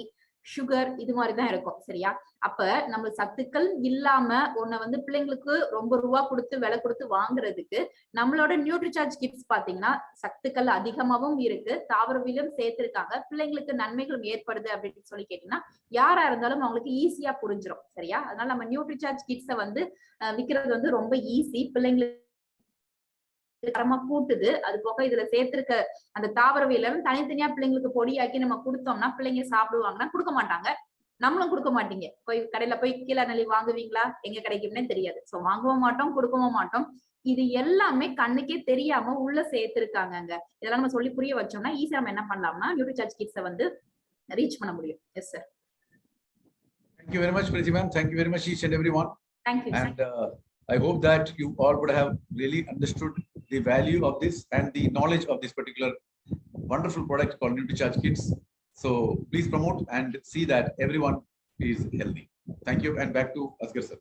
Speaker 2: சுகர், இது மாதிரிதான் இருக்கும். சரியா? அப்ப நம்ம சத்துக்கள் இல்லாம ஒன்ன பிள்ளைங்களுக்கு ரொம்ப ரூபா கொடுத்து விலை கொடுத்து வாங்குறதுக்கு நம்மளோட Nutricharge கிட்ஸ் பாத்தீங்கன்னா சத்துக்கள் அதிகமாவும் இருக்கு, தாவரவியலும் சேர்த்திருக்காங்க, பிள்ளைங்களுக்கு நன்மைகளும் ஏற்படுது அப்படின்னு சொல்லி கேட்டீங்கன்னா யாரா இருந்தாலும் அவங்களுக்கு ஈஸியா புரிஞ்சிடும். சரியா? அதனால நம்ம Nutricharge கிட்ஸை விக்கிறது ரொம்ப ஈஸி. பிள்ளைங்களுக்கு தரமா கூட்டுது. அது போக இதுல சேர்த்திருக்க அந்த தாவரவியல தனித்தனியா பிள்ளைங்களுக்கு பொடியாக்கி நம்ம கொடுத்தோம்னா பிள்ளைங்க சாப்பிடுவாங்கன்னா, கொடுக்க மாட்டாங்க. நம்மளும் கொடுக்க மாட்டீங்க. போய் கடையில போய் கீழா நெல்லி வாங்குவீங்களா? எங்க கிடைக்கும்னே தெரியாது. சோ வாங்கவும் மாட்டோம், கொடுக்கவும் மாட்டோம். இது எல்லாமே கண்ணுக்கே தெரியாம உள்ள சேர்த்திருக்காங்க. இதெல்லாம் நம்ம சொல்லி புரிய வச்சோம்னா ஈஸியா நம்ம என்ன பண்ணலாம்னா Nutricharge கிட்ஸை ரீச் பண்ண முடியும். Yes sir.
Speaker 1: Thank you very much, Preethi ma'am. Thank you very much, each and everyone.
Speaker 2: Thank you.
Speaker 1: And I hope that you all would have really understood the value of this and the knowledge of this particular wonderful product called Nutricharge kits. So please promote and see that everyone is healthy. Thank you, and back to Asghar sir.